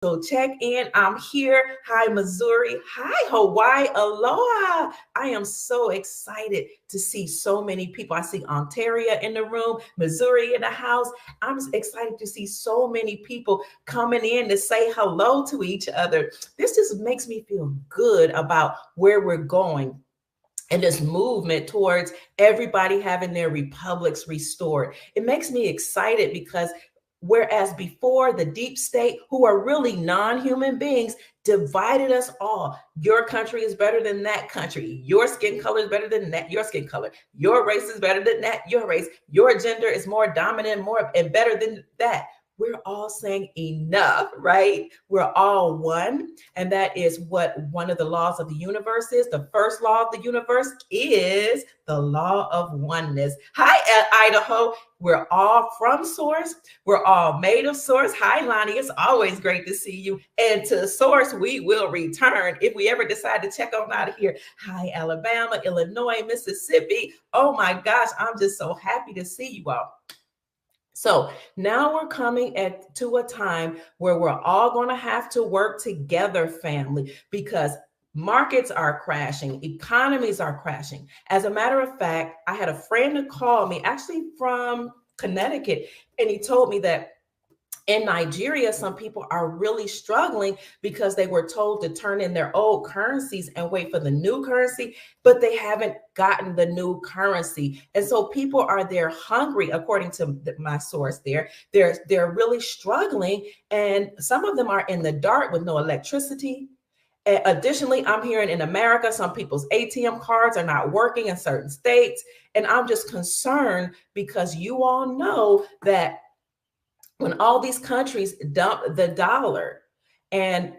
So check in. I'm here. Hi, Missouri. Hi, Hawaii. Aloha. I am so excited to see so many people. I see Ontario in the room, Missouri in the house. I'm excited to see so many people coming in to say hello to each other. This just makes me feel good about where we're going and this movement towards everybody having their republics restored. It makes me excited because whereas before the deep state, who are really non-human beings, divided us all. Your country is better than that country. Your skin color is better than that. Your skin color. Your race is better than that. Your race. Your gender is more dominant, more and better than that. We're all saying enough, right? We're all one. And that is what one of the laws of the universe is. The first law of the universe is the law of oneness. Hi, Idaho. We're all from source. We're all made of source. Hi, Lonnie. It's always great to see you. And to source, we will return if we ever decide to check on out of here. Hi, Alabama, Illinois, Mississippi. Oh my gosh, I'm just so happy to see you all. So now we're coming to a time where we're all going to have to work together, family, because markets are crashing, economies are crashing. As a matter of fact, I had a friend to call me, actually from Connecticut, and he told me that in Nigeria, some people are really struggling because they were told to turn in their old currencies and wait for the new currency, but they haven't gotten the new currency. And so people are there hungry, according to my source there. They're really struggling, and some of them are in the dark with no electricity. Additionally, I'm hearing in America, some people's ATM cards are not working in certain states. And I'm just concerned because you all know that when all these countries dumped the dollar and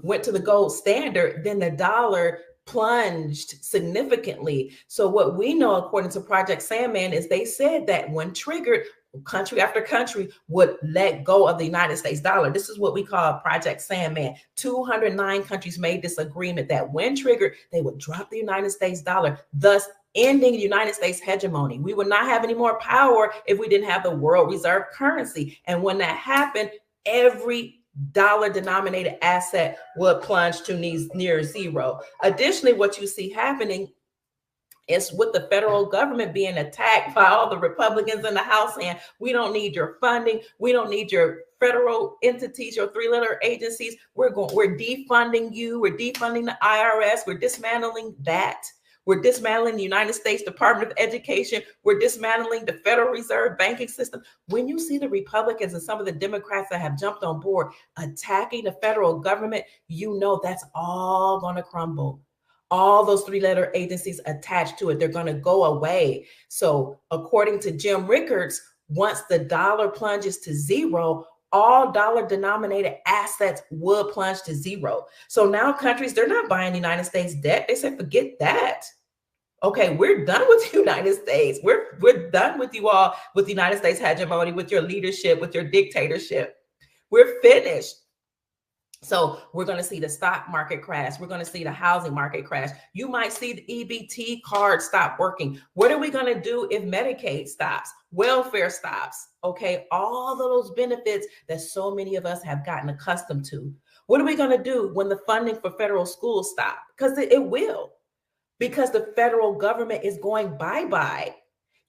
went to the gold standard, then the dollar plunged significantly. So what we know, according to Project Sandman, is they said that when triggered, country after country would let go of the United States dollar. This is what we call Project Sandman. 209 countries made this agreement that when triggered, they would drop the United States dollar, thus ending the United States hegemony. We would not have any more power if we didn't have the world reserve currency. And when that happened, every dollar denominated asset would plunge to near zero. Additionally, what you see happening is with the federal government being attacked by all the Republicans in the House saying, we don't need your funding. We don't need your federal entities, your three-letter agencies. We're defunding you. We're defunding the IRS. We're dismantling that. We're dismantling the United States Department of Education. We're dismantling the Federal Reserve banking system. When you see the Republicans and some of the Democrats that have jumped on board attacking the federal government, you know that's all going to crumble. All those three-letter agencies attached to it, they're going to go away. So according to Jim Rickards, once the dollar plunges to zero, all dollar-denominated assets will plunge to zero. So now countries, they're not buying the United States debt. They said, forget that. Okay, we're done with the United States. We're done with you all, with the United States hegemony, with your leadership, with your dictatorship. We're finished. So we're going to see the stock market crash. We're going to see the housing market crash. You might see the EBT card stop working. What are we going to do if Medicaid stops? Welfare stops. Okay, all of those benefits that so many of us have gotten accustomed to. What are we going to do when the funding for federal schools stop? Because it will. Because the federal government is going bye-bye.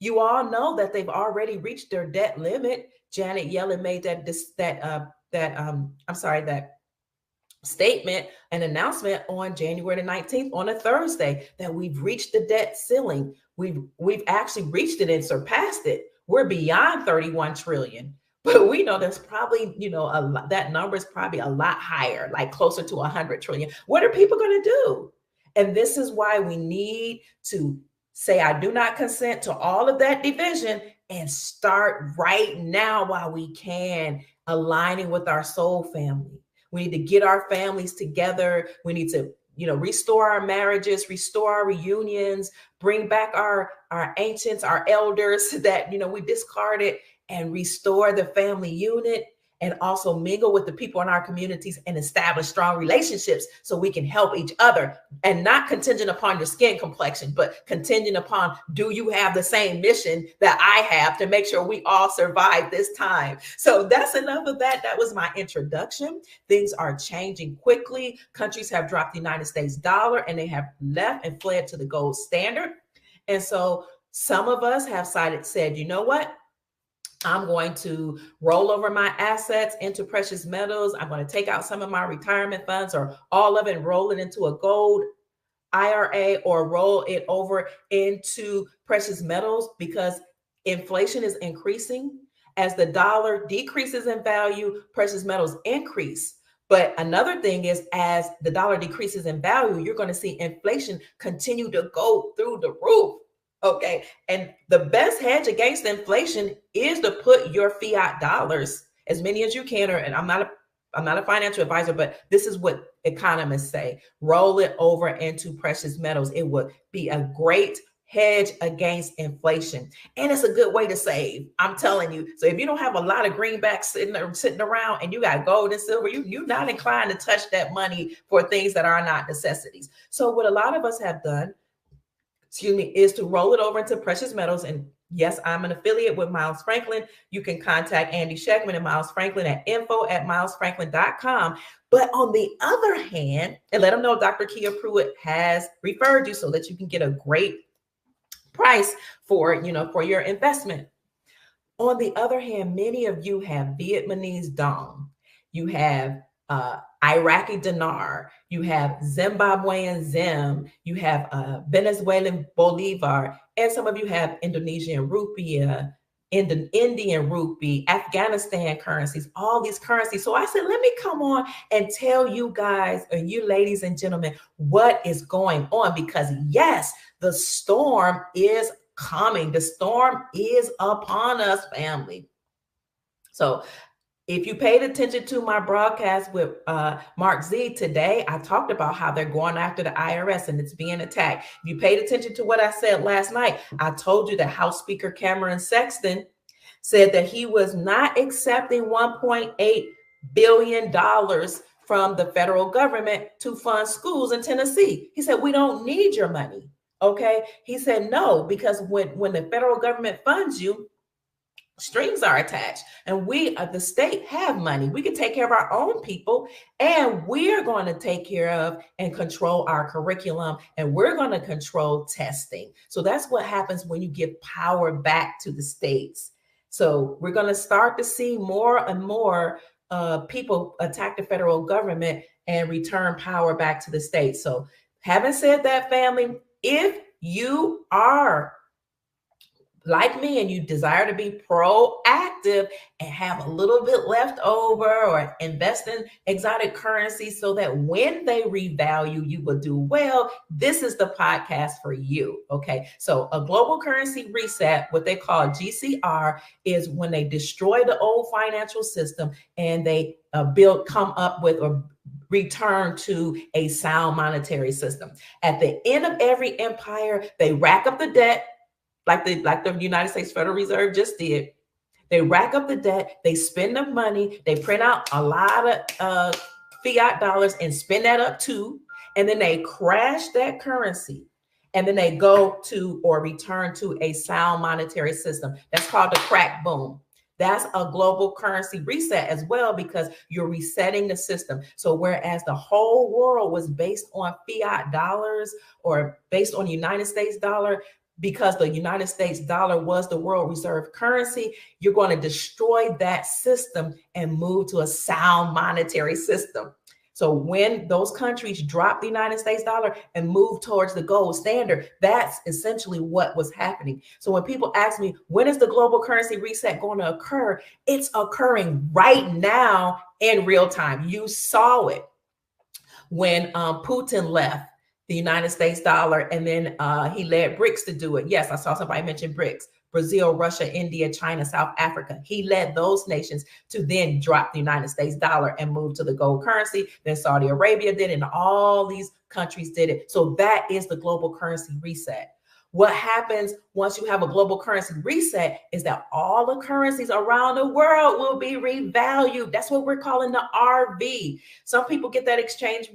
You all know that they've already reached their debt limit. Janet Yellen made that statement, an announcement on January the 19th, on a Thursday, that we've reached the debt ceiling. We've actually reached it and surpassed it. We're beyond 31 trillion. But we know there's probably, that number is probably a lot higher, like closer to 100 trillion. What are people going to do? And this is why we need to say, I do not consent to all of that division, and start right now while we can, aligning with our soul family. We need to get our families together. We need to, restore our marriages, restore our reunions, bring back our ancients, our elders that, we discarded, and restore the family unit. and also mingle with the people in our communities and establish strong relationships so we can help each other, and not contingent upon your skin complexion, but contingent upon, do you have the same mission that I have to make sure we all survive this time? So that's enough of that. That was my introduction. Things are changing quickly. Countries have dropped the United States dollar and they have left and fled to the gold standard. And so some of us have said, you know what? I'm going to roll over my assets into precious metals. I'm going to take out some of my retirement funds or all of it and roll it into a gold IRA or roll it over into precious metals, because inflation is increasing. As the dollar decreases in value, precious metals increase. But another thing is, as the dollar decreases in value, you're going to see inflation continue to go through the roof. Okay. And the best hedge against inflation is to put your fiat dollars, as many as you can, and I'm not a financial advisor, but this is what economists say, roll it over into precious metals. It would be a great hedge against inflation. And it's a good way to save, I'm telling you. So if you don't have a lot of greenbacks sitting around and you got gold and silver, you're not inclined to touch that money for things that are not necessities. So what a lot of us have done, is to roll it over into precious metals. And yes, I'm an affiliate with Miles Franklin. You can contact Andy Scheckman and Miles Franklin at info@milesfranklin.com. But on the other hand, and let them know Dr. Kia Pruitt has referred you so that you can get a great price for your investment. On the other hand, many of you have Vietnamese dong, you have Iraqi dinar, you have Zimbabwean zim, you have Venezuelan bolivar, and some of you have Indonesian rupiah, Indian rupee, Afghanistan currencies, all these currencies. So I said, let me come on and tell you guys, and you ladies and gentlemen, what is going on, because yes, the storm is coming. The storm is upon us, family. So if you paid attention to my broadcast with Mark Z today, I talked about how they're going after the IRS and it's being attacked. If you paid attention to what I said last night, I told you that House Speaker Cameron Sexton said that he was not accepting $1.8 billion from the federal government to fund schools in Tennessee. He said, we don't need your money. Okay. He said, no, because when the federal government funds you, strings are attached, and we the state have money. We can take care of our own people, and we're going to take care of and control our curriculum, and we're going to control testing. So that's what happens when you give power back to the states. So we're going to start to see more and more people attack the federal government and return power back to the states. So having said that, family, if you are like me and you desire to be proactive and have a little bit left over, or invest in exotic currencies so that when they revalue, you will do well, this is the podcast for you. Okay. So a global currency reset, what they call GCR, is when they destroy the old financial system and they come up with or return to a sound monetary system. At the end of every empire, they rack up the debt, like the United States Federal Reserve just did. They rack up the debt, they spend the money, they print out a lot of fiat dollars and spend that up too. And then they crash that currency. And then they go to or return to a sound monetary system. That's called the crack boom. That's a global currency reset as well, because you're resetting the system. So whereas the whole world was based on fiat dollars or based on the United States dollar, because the United States dollar was the world reserve currency, you're going to destroy that system and move to a sound monetary system. So when those countries drop the United States dollar and move towards the gold standard, that's essentially what was happening. So when people ask me, when is the global currency reset going to occur? It's occurring right now in real time. You saw it when Putin left the United States dollar, and then he led BRICS to do it. Yes, I saw somebody mention BRICS: Brazil, Russia, India, China, South Africa. He led those nations to then drop the United States dollar and move to the gold currency. Then Saudi Arabia did it, and all these countries did it. So that is the global currency reset. What happens once you have a global currency reset is that all the currencies around the world will be revalued. That's what we're calling the RV. Some people get that exchange,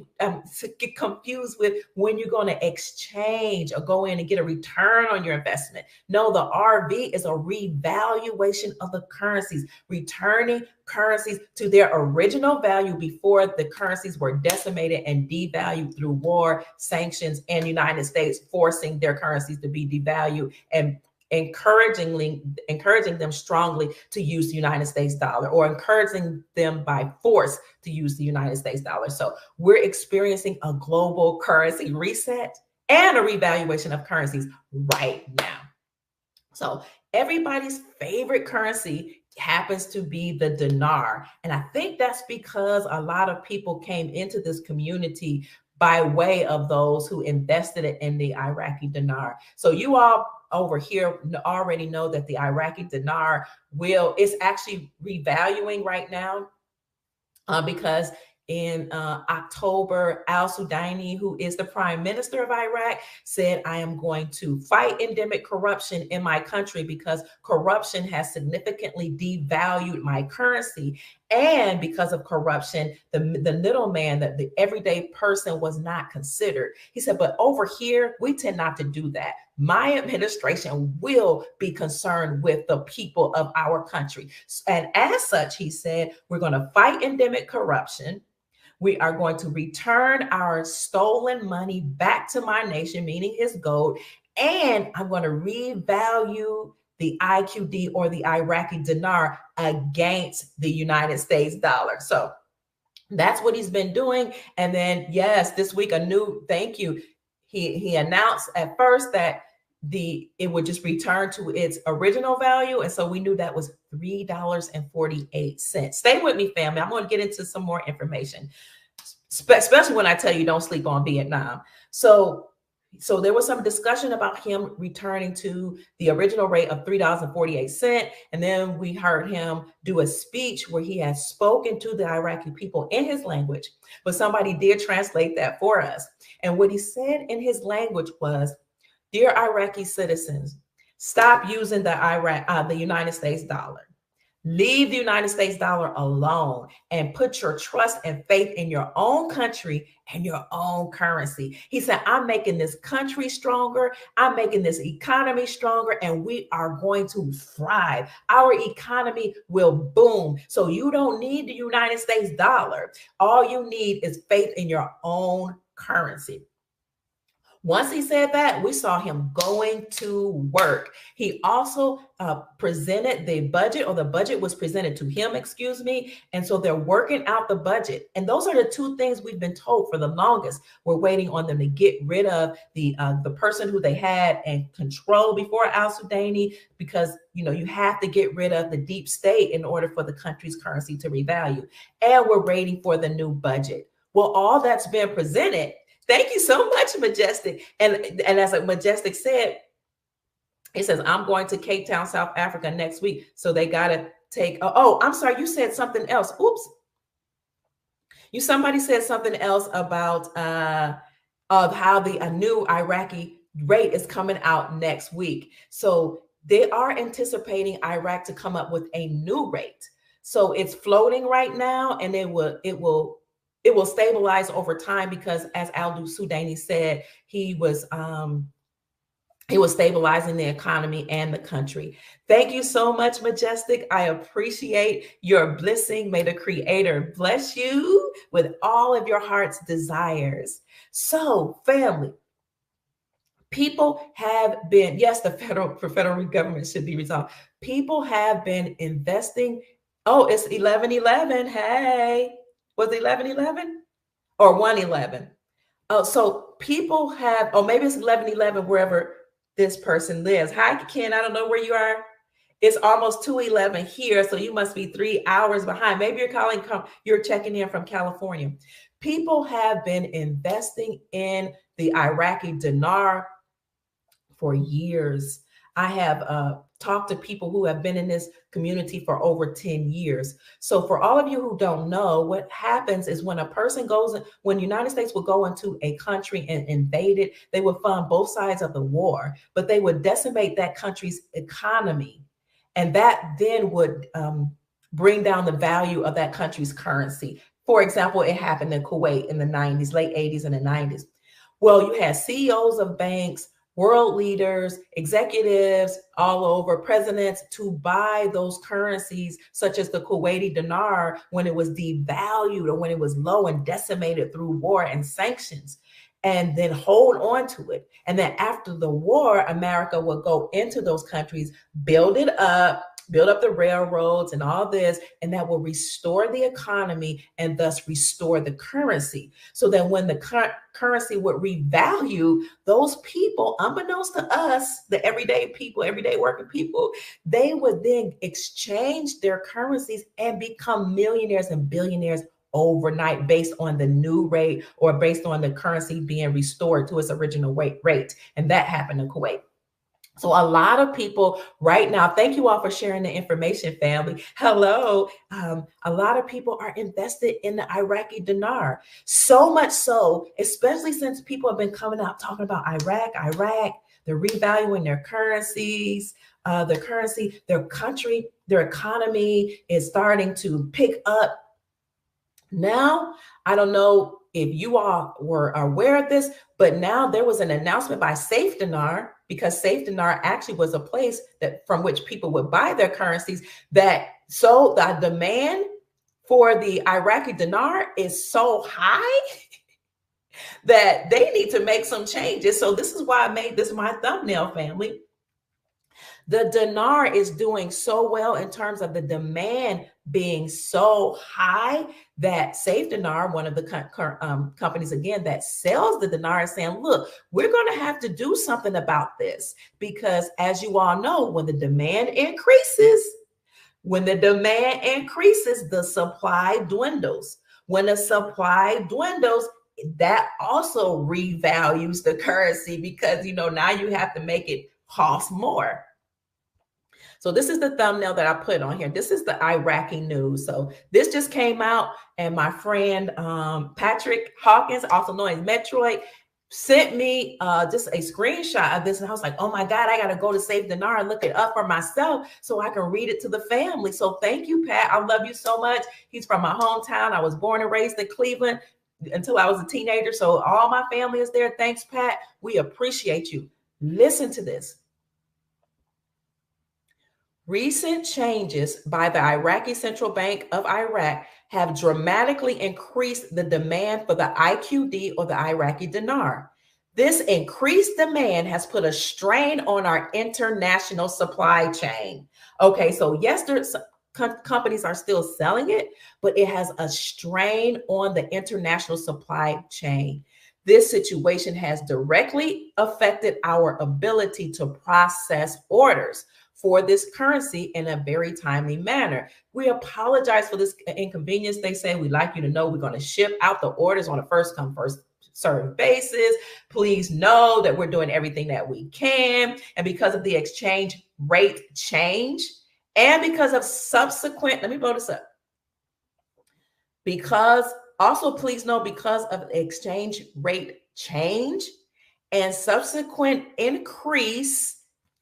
get confused with when you're going to exchange or go in and get a return on your investment. No, the RV is a revaluation of the currencies, returning currencies to their original value before the currencies were decimated and devalued through war, sanctions, and United States forcing their currencies to be devalued and encouraging them strongly to use the United States dollar, or encouraging them by force to use the United States dollar. So we're experiencing a global currency reset and a revaluation of currencies right now. So everybody's favorite currency happens to be the dinar. And I think that's because a lot of people came into this community by way of those who invested in the Iraqi dinar. So you all over here already know that the Iraqi dinar is actually revaluing right now because in October, al-Sudani, who is the prime minister of Iraq, said, I am going to fight endemic corruption in my country because corruption has significantly devalued my currency. And because of corruption, the middleman, the everyday person was not considered. He said, but over here, we tend not to do that. My administration will be concerned with the people of our country. And as such, he said, we're going to fight endemic corruption. We are going to return our stolen money back to my nation, meaning his gold. And I'm going to revalue the IQD, or the Iraqi dinar, against the United States dollar. So that's what he's been doing. And then, yes, this week, he announced at first that it would just return to its original value. And so we knew that was $3.48. Stay with me, family. I'm going to get into some more information, especially when I tell you don't sleep on Vietnam. So there was some discussion about him returning to the original rate of $3.48. And then we heard him do a speech where he had spoken to the Iraqi people in his language, but somebody did translate that for us. And what he said in his language was, dear Iraqi citizens, stop using the United States dollar. Leave the United States dollar alone and put your trust and faith in your own country and your own currency. He said, I'm making this country stronger. I'm making this economy stronger, and we are going to thrive. Our economy will boom. So you don't need the United States dollar. All you need is faith in your own currency. Once he said that, we saw him going to work. He also presented the budget, or the budget was presented to him, excuse me. And so they're working out the budget. And those are the two things we've been told for the longest. We're waiting on them to get rid of the person who they had in control before al-Sudani, because, you have to get rid of the deep state in order for the country's currency to revalue. And we're waiting for the new budget. Well, all that's been presented. Thank you so much, Majestic. And as Majestic said, it says, I'm going to Cape Town, South Africa next week. So they got to take, I'm sorry, you said something else. Oops. Somebody said something else about of how the new Iraqi rate is coming out next week. So they are anticipating Iraq to come up with a new rate. So it's floating right now, and it will stabilize over time, because as al-Sudani said, he was stabilizing the economy and the country. Thank you so much, Majestic. I appreciate your blessing. May the Creator bless you with all of your heart's desires. So, family, people have been, yes, the federal government should be resolved. People have been investing. Oh, it's 11/11. Hey. Was it 11/11 or 1/11? Oh, so people have, or maybe it's 11/11 wherever this person lives. Hi, Ken. I don't know where you are. It's almost 2:11 here, so you must be 3 hours behind. Maybe you're checking in from California. People have been investing in the Iraqi dinar for years. I have talk to people who have been in this community for over 10 years. So for all of you who don't know, what happens is when a person goes, when the United States would go into a country and invade it, they would fund both sides of the war, but they would decimate that country's economy. And that then would bring down the value of that country's currency. For example, it happened in Kuwait in the 90s, late 80s and the 90s. Well, you had CEOs of banks, world leaders, executives all over, presidents to buy those currencies, such as the Kuwaiti dinar, when it was devalued or when it was low and decimated through war and sanctions, and then hold on to it. And then after the war, America would go into those countries, build it up, build up the railroads and all this, and that will restore the economy and thus restore the currency. So that when the currency would revalue, those people, unbeknownst to us, the everyday people, everyday working people, they would then exchange their currencies and become millionaires and billionaires overnight based on the new rate or based on the currency being restored to its original rate. And that happened in Kuwait. So a lot of people right now, thank you all for sharing the information, family. Hello. A lot of people are invested in the Iraqi dinar. So much so, especially since people have been coming out talking about Iraq, they're revaluing their currencies, their currency, their country, their economy is starting to pick up. Now, I don't know if you all were aware of this, but now there was an announcement by Safe Dinar, because Safe Dinar actually was a place that from which people would buy their currencies, that so the demand for the Iraqi dinar is so high that they need to make some changes. So this is why I made this my thumbnail, family. The dinar is doing so well in terms of the demand being so high that Safe Dinar, one of the companies, again, that sells the dinar, is saying, look, we're going to have to do something about this, because as you all know, when the demand increases, the supply dwindles. When the supply dwindles, that also revalues the currency, because, now you have to make it cost more. So this is the thumbnail that I put on here. This is the Iraqi news. So this just came out, and my friend Patrick Hawkins, also known as Metroid, sent me just a screenshot of this. And I was like, oh my God, I got to go to Safe Dinar and look it up for myself so I can read it to the family. So thank you, Pat. I love you so much. He's from my hometown. I was born and raised in Cleveland until I was a teenager. So all my family is there. Thanks, Pat. We appreciate you. Listen to this. Recent changes by the Iraqi Central Bank of Iraq have dramatically increased the demand for the IQD, or the Iraqi dinar. This increased demand has put a strain on our international supply chain. Okay, so yes, companies are still selling it, but it has a strain on the international supply chain. This situation has directly affected our ability to process orders for this currency in a very timely manner. We apologize for this inconvenience. They say, we'd like you to know we're going to ship out the orders on a first come, first served basis. Please know that we're doing everything that we can. And because of the exchange rate change, and because of subsequent, let me blow this up. Please know, because of the exchange rate change and subsequent increase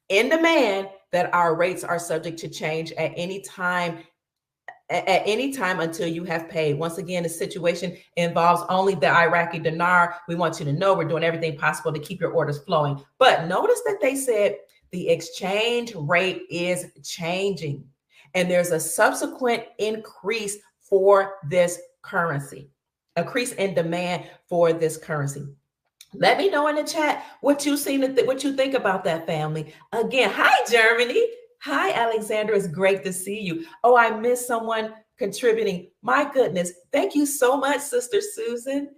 in demand, that our rates are subject to change at any time until you have paid. Once again, the situation involves only the Iraqi dinar. We want you to know we're doing everything possible to keep your orders flowing. But notice that they said the exchange rate is changing, and there's a subsequent increase for this currency, increase in demand for this currency. Let me know in the chat what you think about that, family. Again, hi, Germany. Hi, Alexandra. It's great to see you. Oh, I missed someone contributing. My goodness. Thank you so much, Sister Susan.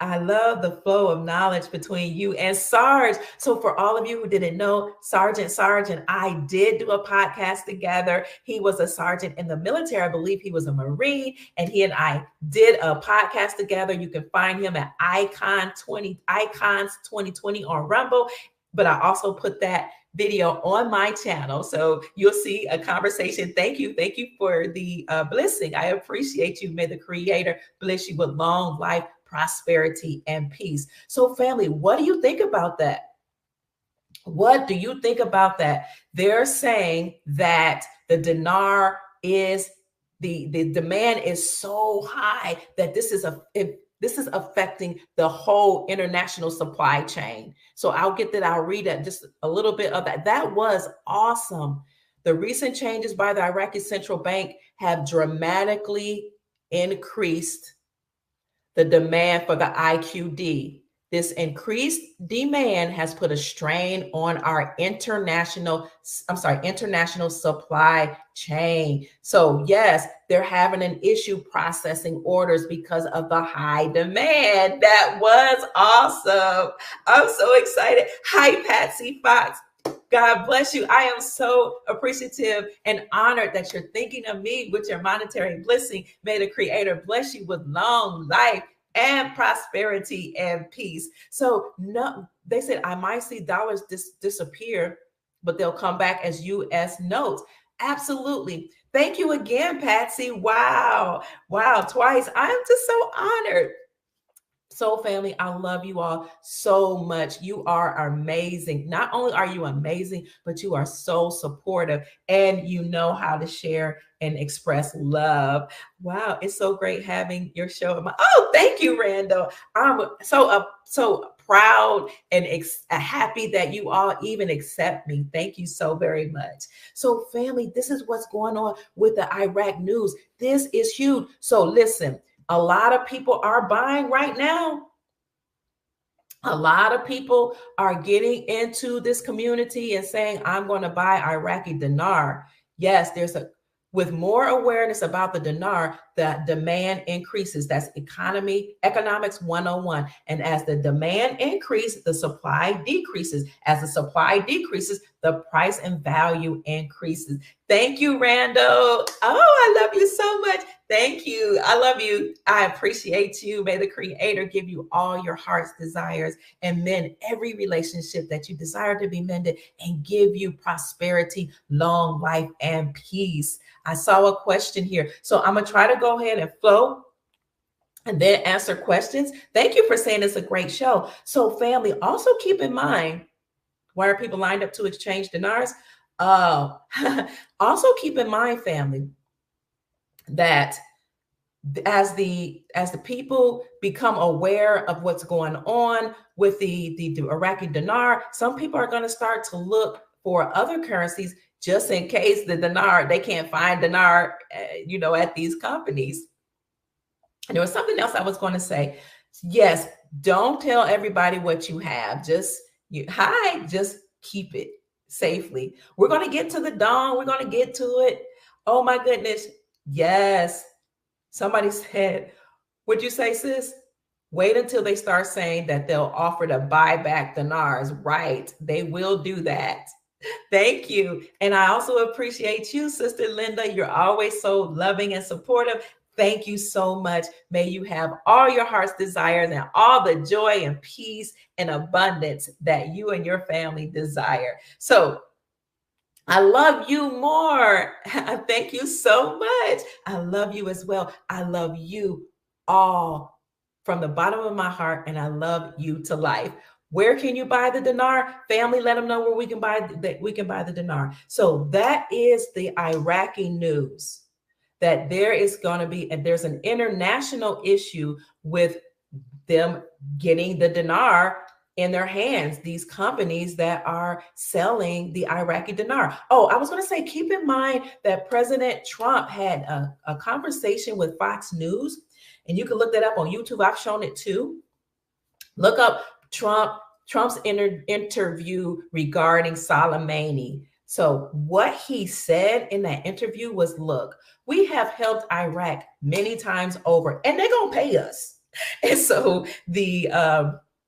I love the flow of knowledge between you and Sarge. So for all of you who didn't know, Sarge and I did do a podcast together. He was a sergeant in the military. I believe he was a Marine, and he and I did a podcast together. You can find him at Icons 2020 on Rumble. But I also put that video on my channel. So you'll see a conversation. Thank you. Thank you for the blessing. I appreciate you. May the Creator bless you with long life, prosperity, and peace. So family, what do you think about that? What do you think about that? They're saying that the dinar is the demand is so high that this is affecting the whole international supply chain. So I'll read just a little bit of that. That was awesome. The recent changes by the Iraqi central bank have dramatically increased the demand for the IQD. This increased demand has put a strain on our international supply chain. So yes, they're having an issue processing orders because of the high demand. That was awesome. I'm so excited. Hi, Patsy Fox. God bless you. I am so appreciative and honored that you're thinking of me with your monetary blessing. May the Creator bless you with long life and prosperity and peace. So no, they said I might see dollars disappear, but they'll come back as US notes. Absolutely. Thank you again, Patsy. Wow. Twice. I'm just so honored. So family, I love you all so much. You are amazing. Not only are you amazing, but you are so supportive and you know how to share and express love. Wow, it's so great having your show. Oh, thank you, Randall. I'm so proud and happy that you all even accept me. Thank you so very much. So family, this is what's going on with the Iraq news. This is huge. So listen, a lot of people are buying right now. A lot of people are getting into this community and saying, I'm going to buy Iraqi dinar. Yes, with more awareness about the dinar, the demand increases. That's economics 101. And as the demand increases, the supply decreases. As the supply decreases, the price and value increases. Thank you, Randall. Oh, I love you so much. Thank you. I love you. I appreciate you. May the Creator give you all your heart's desires and mend every relationship that you desire to be mended and give you prosperity, long life, and peace. I saw a question here. So I'm going to try to go ahead and flow and then answer questions. Thank you for saying it's a great show. So family, also keep in mind, why are people lined up to exchange dinars? Also keep in mind, family, that as the people become aware of what's going on with the Iraqi dinar, some people are going to start to look for other currencies just in case the dinar, they can't find dinar, at these companies. And there was something else I was going to say. Yes, don't tell everybody what you have. Just keep it safely. We're going to get to the dawn. We're going to get to it. Oh my goodness. Yes. Somebody said, what'd you say, sis? Wait until they start saying that they'll offer to buy back dinars. Right. They will do that. Thank you. And I also appreciate you, Sister Linda. You're always so loving and supportive. Thank you so much. May you have all your heart's desires and all the joy and peace and abundance that you and your family desire. So I love you more. Thank you so much. I love you as well. I love you all from the bottom of my heart, and I love you to life. Where can you buy the dinar? Family, let them know where we can buy the dinar. So that is the Iraqi news, that there's an international issue with them getting the dinar in their hands, these companies that are selling the Iraqi dinar. Oh, I was going to say, keep in mind that President Trump had a conversation with Fox News, and you can look that up on YouTube. I've shown it too. Look up Trump's interview regarding Soleimani. So what he said in that interview was, look, we have helped Iraq many times over, and they're going to pay us. And so the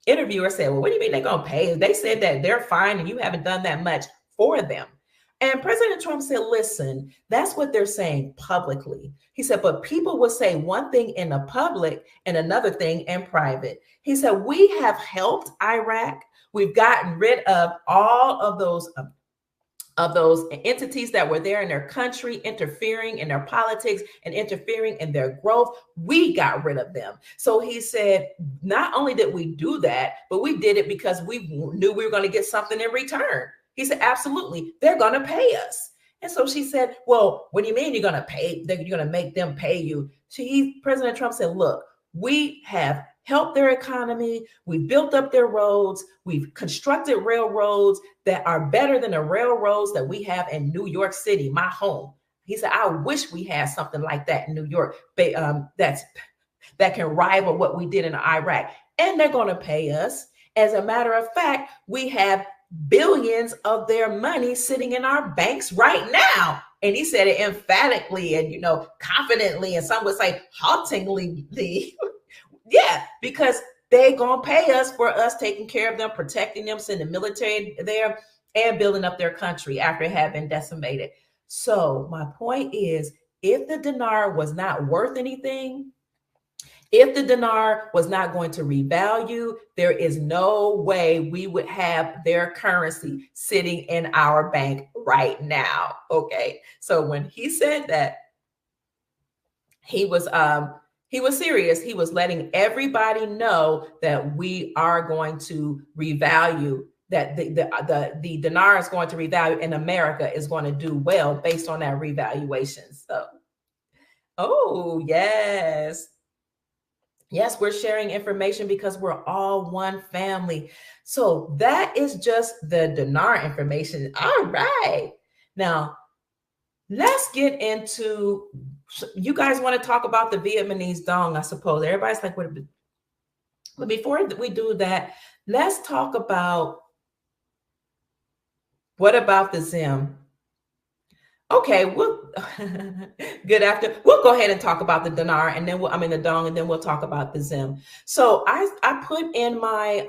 interviewer said, well, what do you mean they're going to pay us? They said that they're fine and you haven't done that much for them. And President Trump said, listen, that's what they're saying publicly. He said, but people will say one thing in the public and another thing in private. He said, we have helped Iraq. We've gotten rid of all of those entities that were there in their country, interfering in their politics and interfering in their growth. We got rid of them. So he said, not only did we do that, but we did it because we knew we were going to get something in return. He said, absolutely, they're going to pay us. And so she said, well, what do you mean you're going to pay? You're going to make them pay you? President Trump said, look, we have helped their economy. We've built up their roads. We've constructed railroads that are better than the railroads that we have in New York City, my home. He said, I wish we had something like that in New York that can rival what we did in Iraq. And they're going to pay us. As a matter of fact, we have billions of their money sitting in our banks right now. And he said it emphatically and, confidently, and some would say haltingly. Yeah, because they gonna pay us for us taking care of them, protecting them, sending military there, and building up their country after it had been decimated. So my point is, if the dinar was not worth anything, if the dinar was not going to revalue, there is no way we would have their currency sitting in our bank right now. Okay, so when he said that, he was serious. He was letting everybody know that we are going to revalue, that the dinar is going to revalue, and America is going to do well based on that revaluation. So, oh, yes. Yes, we're sharing information because we're all one family. So that is just the dinar information. All right. Now, let's get into, you guys want to talk about the Vietnamese dong, I suppose. Everybody's like, what? But before we do that, let's talk about, what about the Zim? Okay, we'll go ahead and talk about the dinar, and then the dong, and then we'll talk about the Zim. So I put in my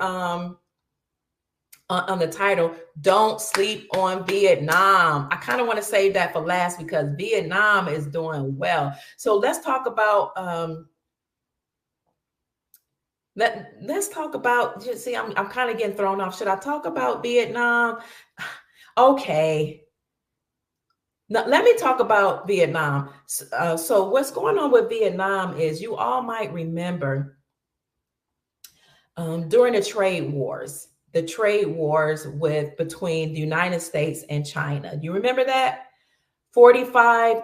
on the title, don't sleep on Vietnam. I kind of want to save that for last because Vietnam is doing well. So let's talk about let's talk about, you see, I'm kind of getting thrown off. Should I talk about Vietnam? Okay. Now, let me talk about Vietnam. So what's going on with Vietnam is, you all might remember during the trade wars between the United States and China. You remember that? 45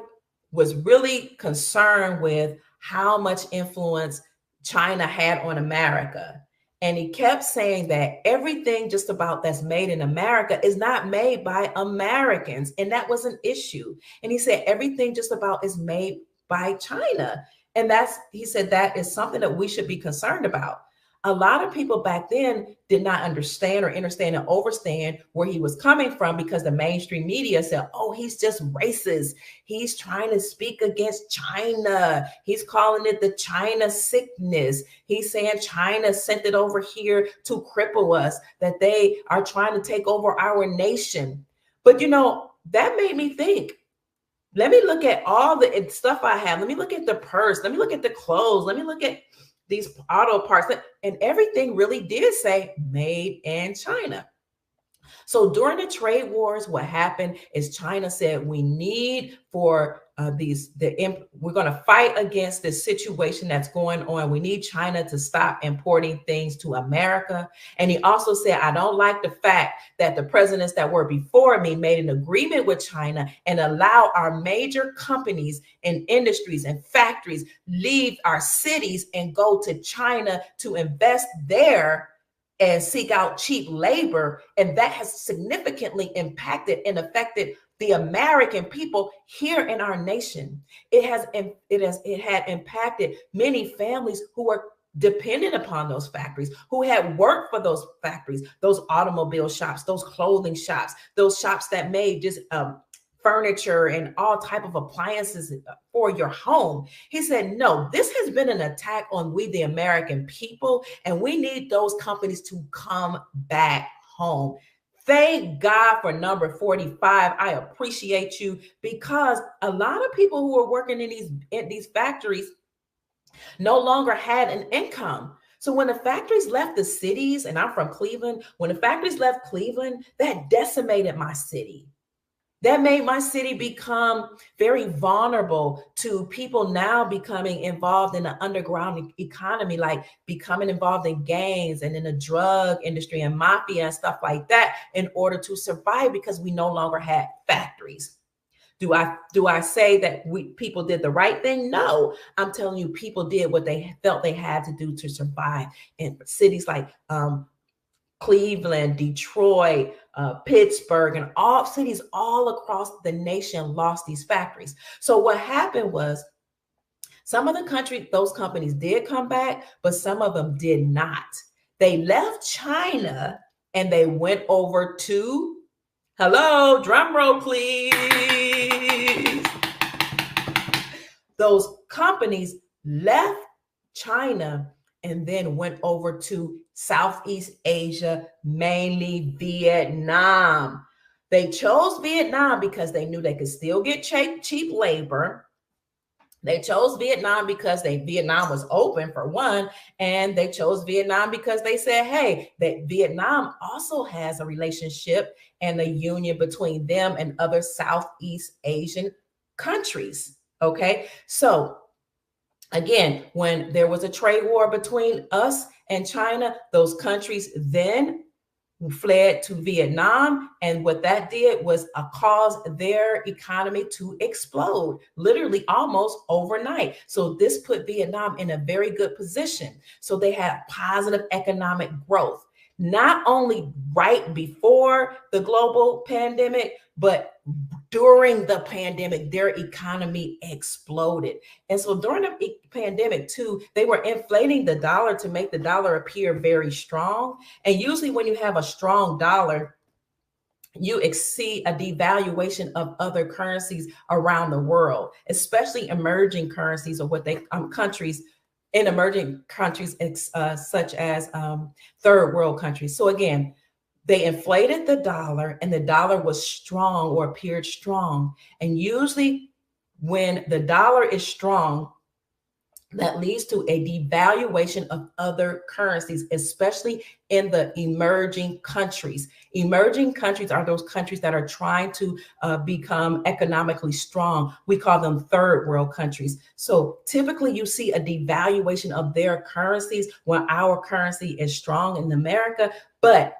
was really concerned with how much influence China had on America. And he kept saying that everything just about that's made in America is not made by Americans. And that was an issue. And he said everything just about is made by China. And he said that is something that we should be concerned about. A lot of people back then did not understand or understand and understand where he was coming from, because the mainstream media said, oh, he's just racist. He's trying to speak against China. He's calling it the China sickness. He's saying China sent it over here to cripple us, that they are trying to take over our nation. But, that made me think. Let me look at all the stuff I have. Let me look at the purse. Let me look at the clothes. Let me look at these auto parts, and everything really did say made in China. So during the trade wars, what happened is China said, we need for we're going to fight against this situation that's going on. We need China to stop importing things to America. And he also said, I don't like the fact that the presidents that were before me made an agreement with China and allow our major companies and industries and factories leave our cities and go to China to invest there and seek out cheap labor. And that has significantly impacted and affected the American people here in our nation. It had impacted many families who were dependent upon those factories, who had worked for those factories, those automobile shops, those clothing shops, those shops that made just furniture and all type of appliances for your home. He said, no, this has been an attack on we, the American people, and we need those companies to come back home. Thank God for number 45. I appreciate you, because a lot of people who are working in these factories no longer had an income. So when the factories left the cities, and I'm from Cleveland, when the factories left Cleveland, that decimated my city. That made my city become very vulnerable to people now becoming involved in the underground economy, like becoming involved in gangs and in the drug industry and mafia and stuff like that in order to survive because we no longer had factories. Do I say that people did the right thing? No, I'm telling you, people did what they felt they had to do to survive in cities like Cleveland, Detroit, Pittsburgh, and all cities all across the nation lost these factories. So what happened was some of those companies did come back, but some of them did not. They left China and they went over to, hello, drum roll, please. Those companies left China and then went over to Southeast Asia, mainly Vietnam. They chose Vietnam because they knew they could still get cheap labor. They chose Vietnam because Vietnam was open for one, and they chose Vietnam because they said, hey, that Vietnam also has a relationship and a union between them and other Southeast Asian countries. Okay, so again, when there was a trade war between us and China, those countries then fled to Vietnam. And what that did was cause their economy to explode, literally almost overnight. So this put Vietnam in a very good position. So they had positive economic growth, not only right before the global pandemic, but during the pandemic, their economy exploded. And so during the pandemic too, they were inflating the dollar to make the dollar appear very strong. And usually when you have a strong dollar, you exceed a devaluation of other currencies around the world, especially emerging currencies or what they countries in emerging countries such as third world countries. So again, they inflated the dollar and the dollar was strong or appeared strong. And usually when the dollar is strong, that leads to a devaluation of other currencies, especially in the emerging countries. Emerging countries are those countries that are trying to become economically strong. We call them third world countries. So typically you see a devaluation of their currencies when our currency is strong in America, but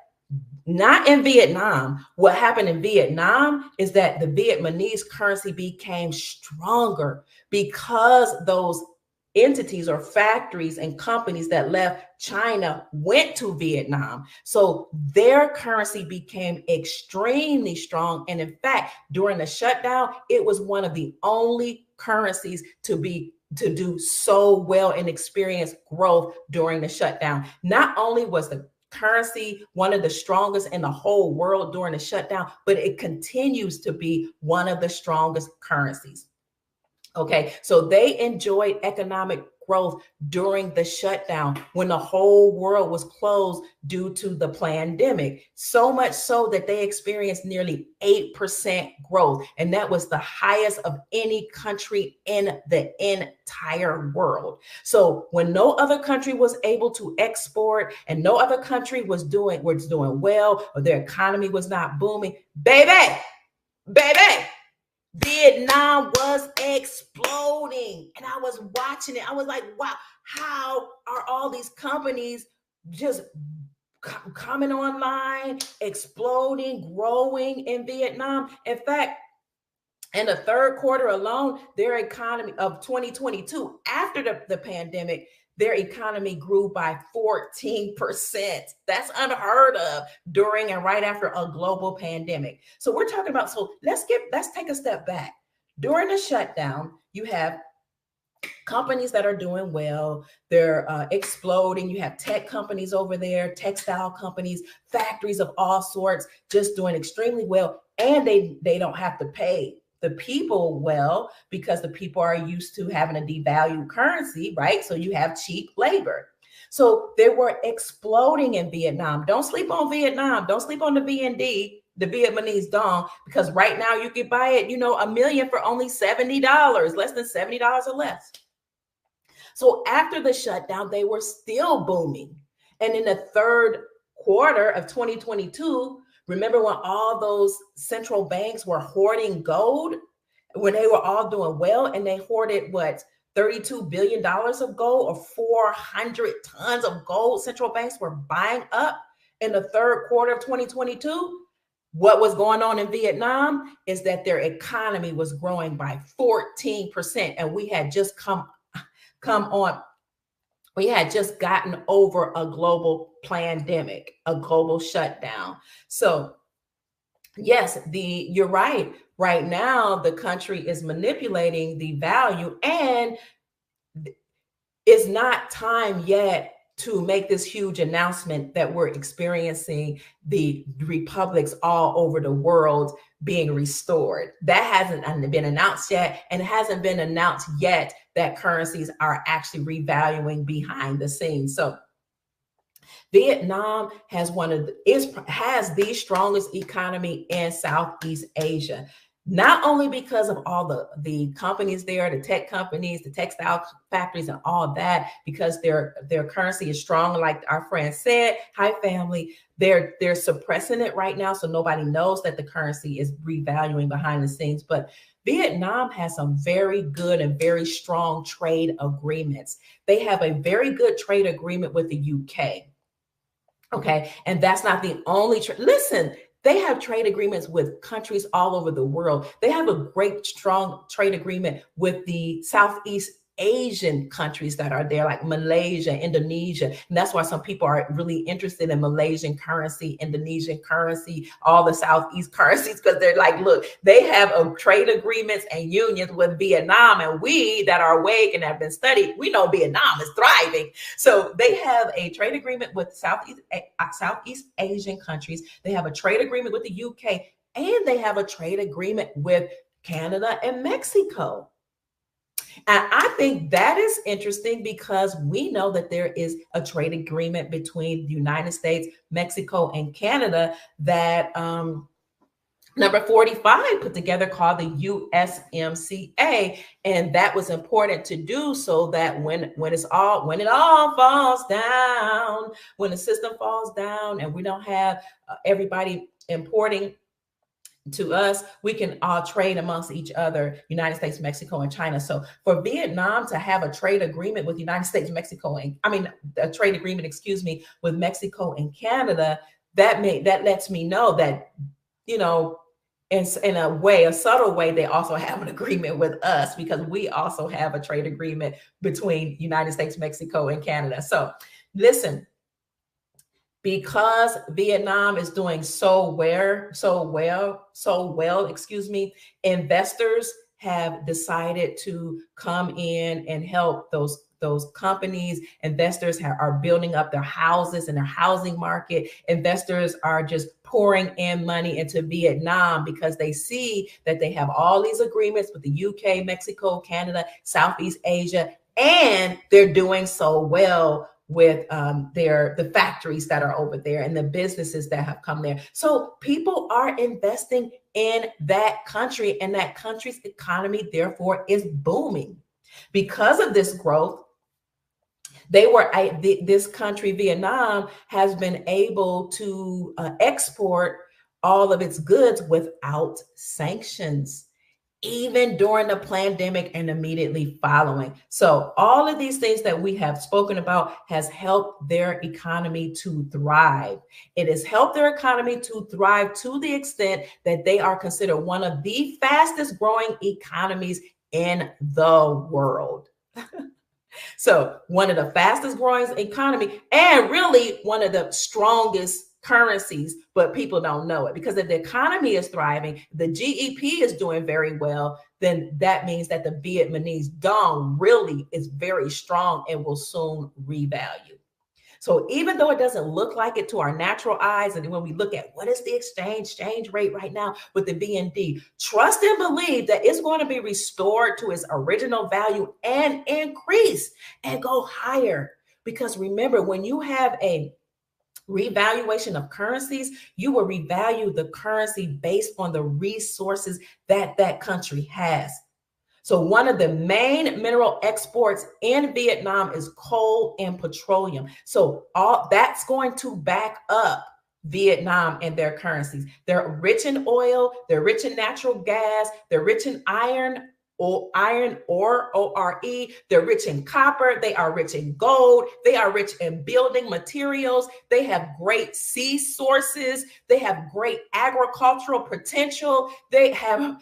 not in Vietnam. What happened in Vietnam is that the Vietnamese currency became stronger because those entities or factories and companies that left China went to Vietnam. So their currency became extremely strong. And in fact, during the shutdown, it was one of the only currencies to do so well and experience growth during the shutdown. Not only was the currency one of the strongest in the whole world during the shutdown, but it continues to be one of the strongest currencies. Okay, so they enjoyed economic growth during the shutdown when the whole world was closed due to the pandemic. So much so that they experienced nearly 8% growth. And that was the highest of any country in the entire world. So when no other country was able to export and no other country was doing well, or their economy was not booming, baby, Vietnam was exploding. And I was watching it. I was like, wow, how are all these companies just coming online, exploding, growing in Vietnam? In fact, in the third quarter alone, their economy of 2022, after the pandemic, their economy grew by 14%. That's unheard of during and right after a global pandemic. So we're talking about, so let's take a step back. During the shutdown, you have companies that are doing well, they're exploding. You have tech companies over there, textile companies, factories of all sorts, just doing extremely well. And they don't have to pay the people well because the people are used to having a devalued currency, right? So you have cheap labor. So they were exploding in Vietnam. Don't sleep on Vietnam. Don't sleep on the VND, the Vietnamese dong, because right now you could buy it, $1 million for only $70, less than $70 or less. So after the shutdown, they were still booming. And in the third quarter of 2022, remember when all those central banks were hoarding gold, when they were all doing well, and they hoarded what, $32 billion of gold, or 400 tons of gold central banks were buying up in the third quarter of 2022. What was going on in Vietnam is that their economy was growing by 14%, and we had just we had just gotten over a global pandemic, a global shutdown. So yes, you're right. Right now, the country is manipulating the value, and it's not time yet to make this huge announcement that we're experiencing the republics all over the world being restored. That hasn't been announced yet, and it hasn't been announced yet that currencies are actually revaluing behind the scenes. So Vietnam has has the strongest economy in Southeast Asia, not only because of all the companies there, the tech companies, the textile factories, and all that, because their currency is strong, like our friend said. Hi, family. They're suppressing it right now, so nobody knows that the currency is revaluing behind the scenes. But Vietnam has some very good and very strong trade agreements. They have a very good trade agreement with the UK. Okay. And that's not the only listen, they have trade agreements with countries all over the world. They have a great, strong trade agreement with the Southeast Asian countries that are there, like Malaysia, Indonesia. And that's why some people are really interested in Malaysian currency, Indonesian currency, all the Southeast currencies, because they're like, look, they have trade agreements and unions with Vietnam. And we that are awake and have been studied, we know Vietnam is thriving. So they have a trade agreement with Southeast Asian countries. They have a trade agreement with the UK, and they have a trade agreement with Canada and Mexico. And I think that is interesting because we know that there is a trade agreement between the United States, Mexico, and Canada that number 45 put together, called the USMCA. And that was important to do so that when it all falls down, when the system falls down and we don't have everybody importing to us, we can all trade amongst each other, United States, Mexico, and China. So for Vietnam to have a trade agreement with the United States, Mexico, and a trade agreement, with Mexico and Canada, that lets me know that, in a way, a subtle way, they also have an agreement with us, because we also have a trade agreement between United States, Mexico, and Canada. So listen, because Vietnam is doing so well, investors have decided to come in and help those companies. Investors are building up their houses and their housing market. Investors are just pouring in money into Vietnam because they see that they have all these agreements with the UK, Mexico, Canada, Southeast Asia, and they're doing so well with the factories that are over there and the businesses that have come there. So people are investing in that country, and that country's economy, therefore, is booming. Because of this growth, this country, Vietnam, has been able to export all of its goods without sanctions, even during the pandemic and immediately following. So all of these things that we have spoken about has helped their economy to thrive. It has helped their economy to thrive to the extent that they are considered one of the fastest growing economies in the world. So one of the fastest growing economy, and really one of the strongest currencies, but people don't know it, because if the economy is thriving, the GEP is doing very well, then that means that the Vietnamese dong really is very strong and will soon revalue. So even though it doesn't look like it to our natural eyes, and when we look at what is the exchange rate right now with the VND, trust and believe that it's going to be restored to its original value and increase and go higher. Because remember, when you have a revaluation of currencies, you will revalue the currency based on the resources that that country has. So one of the main mineral exports in Vietnam is coal and petroleum. So all that's going to back up Vietnam and their currencies. They're rich in oil, they're rich in natural gas, they're rich in iron ore, O-R-E. They're rich in copper. They are rich in gold. They are rich in building materials. They have great sea sources. They have great agricultural potential. They have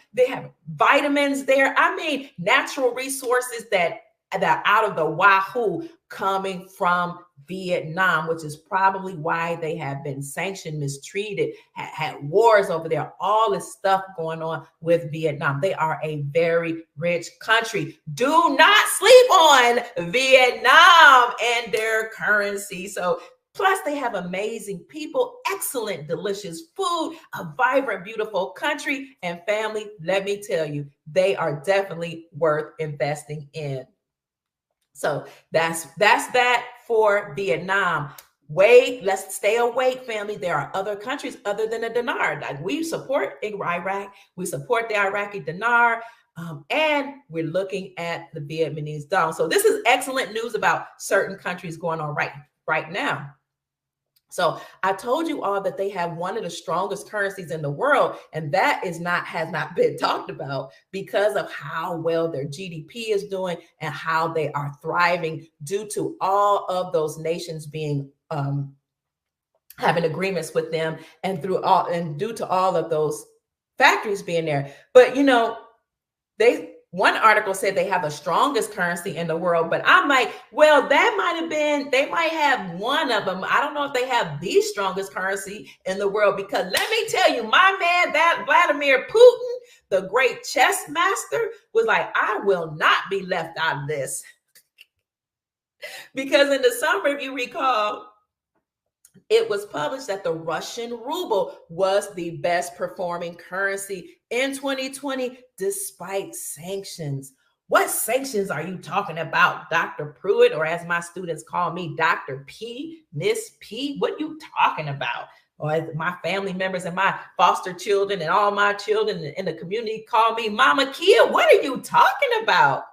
vitamins there. I mean, natural resources that out of the wahoo coming from Vietnam, which is probably why they have been sanctioned, mistreated, had wars over there, all this stuff going on with Vietnam. They are a very rich country. Do not sleep on Vietnam and their currency. So plus, they have amazing people, excellent, delicious food, a vibrant, beautiful country, and family. Let me tell you, they are definitely worth investing in. So that's that for Vietnam. Wait, let's stay awake, family. There are other countries other than the dinar. Like we support Iraq, we support the Iraqi dinar, and we're looking at the Vietnamese dong. So this is excellent news about certain countries going on right now. So I told you all that they have one of the strongest currencies in the world, and that has not been talked about because of how well their GDP is doing and how they are thriving due to all of those nations being having agreements with them, and due to all of those factories being there. But you know, one article said they have the strongest currency in the world, but I'm like, well, that might have been, they might have one of them. I don't know if they have the strongest currency in the world, because let me tell you, my man, that Vladimir Putin, the great chess master, was like, I will not be left out of this. Because in the summer, if you recall, it was published that the Russian ruble was the best performing currency in 2020, despite sanctions. What sanctions are you talking about, Dr. Pruitt, or as my students call me, Dr. P, Miss P? What are you talking about? Or as my family members and my foster children and all my children in the community call me Mama Kia. What are you talking about?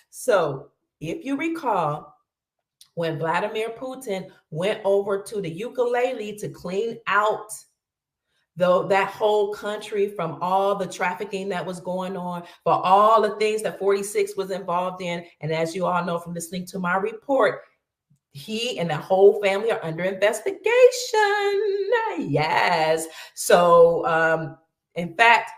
So if you recall, when Vladimir Putin went over to the ukulele to clean out that whole country from all the trafficking that was going on, for all the things that 46 was involved in. And as you all know from listening to my report, he and the whole family are under investigation. Yes. So, in fact,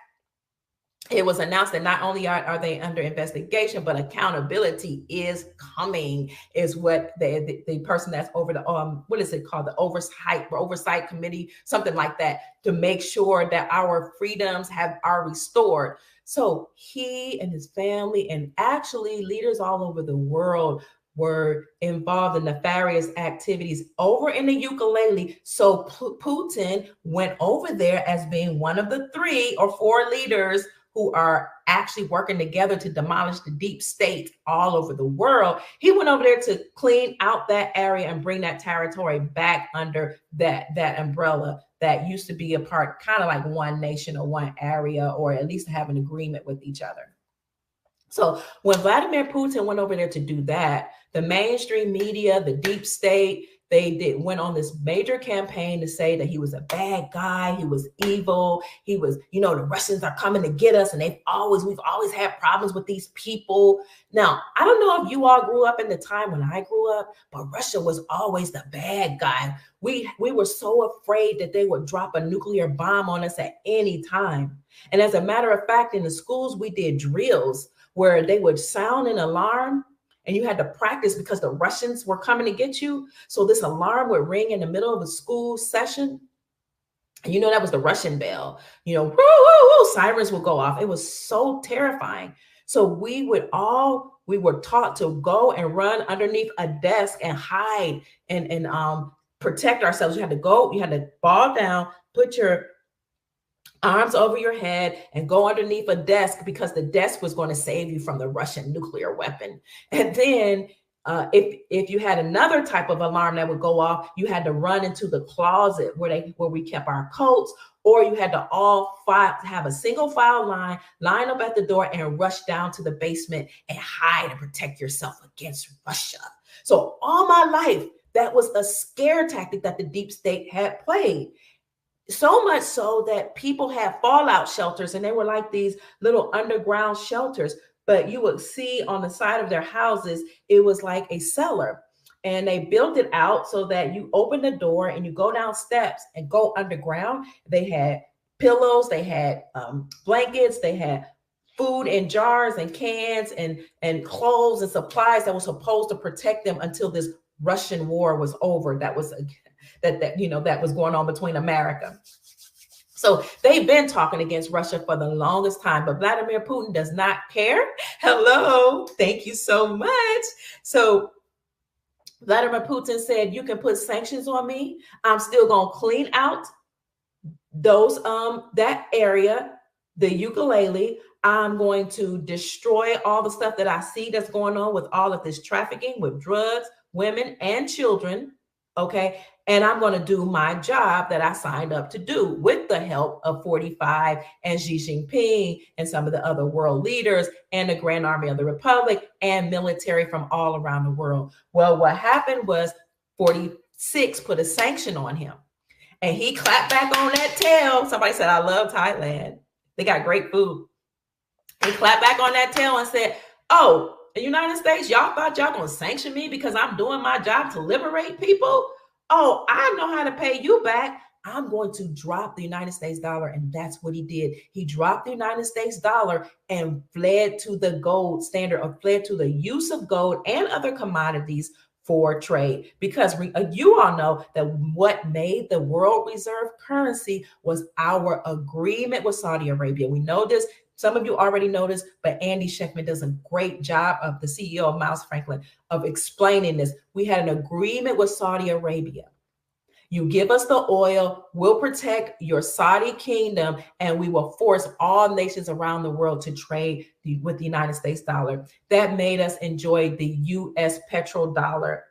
it was announced that not only are they under investigation, but accountability is coming, is what the person that's over the what is it called, the oversight committee, something like that, to make sure that our freedoms are restored. So he and his family, and actually leaders all over the world, were involved in nefarious activities over in the ukulele. So Putin went over there as being one of the 3 or 4 leaders who are actually working together to demolish the deep state all over the world. He went over there to clean out that area and bring that territory back under that umbrella that used to be a part, kind of like one nation or one area, or at least have an agreement with each other. So when Vladimir Putin went over there to do that, the mainstream media, the deep state, they went on this major campaign to say that he was a bad guy, he was evil, he was, the Russians are coming to get us, and we've always had problems with these people. Now, I don't know if you all grew up in the time when I grew up, but Russia was always the bad guy. We were so afraid that they would drop a nuclear bomb on us at any time. And as a matter of fact, in the schools, we did drills where they would sound an alarm, and you had to practice because the Russians were coming to get you. So this alarm would ring in the middle of a school session. And that was the Russian bell. Woo, woo, woo, sirens would go off. It was so terrifying. So we were taught to go and run underneath a desk and hide and protect ourselves. You had to fall down, put your arms over your head, and go underneath a desk, because the desk was going to save you from the Russian nuclear weapon. And then if you had another type of alarm that would go off, you had to run into the closet where we kept our coats, or you had to have a single file line up at the door and rush down to the basement and hide and protect yourself against Russia. So all my life, that was a scare tactic that the deep state had played. So much so that people had fallout shelters, and they were like these little underground shelters. But you would see on the side of their houses, it was like a cellar. And they built it out so that you open the door and you go down steps and go underground. They had pillows, they had blankets, they had food in jars and cans and clothes and supplies that were supposed to protect them until this Russian war was over. That was that was going on between America. So they've been talking against Russia for the longest time, but Vladimir Putin does not care. Hello, thank you so much. So Vladimir Putin said, you can put sanctions on me. I'm still going to clean out those that area, the ukulele. I'm going to destroy all the stuff that I see that's going on with all of this trafficking with drugs, women, and children. Okay. And I'm going to do my job that I signed up to do with the help of 45 and Xi Jinping and some of the other world leaders and the Grand Army of the Republic and military from all around the world. Well, what happened was 46 put a sanction on him and he clapped back on that tail. Somebody said, I love Thailand. They got great food. He clapped back on that tail and said, oh, the United States, y'all thought y'all going to sanction me because I'm doing my job to liberate people? Oh, I know how to pay you back. I'm going to drop the United States dollar. And that's what he did. He dropped the United States dollar and fled to the gold standard, or fled to the use of gold and other commodities for trade. Because you all know that what made the world reserve currency was our agreement with Saudi Arabia. We know this. Some of you already know this, but Andy Schectman does a great job, of the CEO of Miles Franklin, of explaining this. We had an agreement with Saudi Arabia. You give us the oil, we'll protect your Saudi kingdom, and we will force all nations around the world to trade with the United States dollar. That made us enjoy the U.S. petrodollar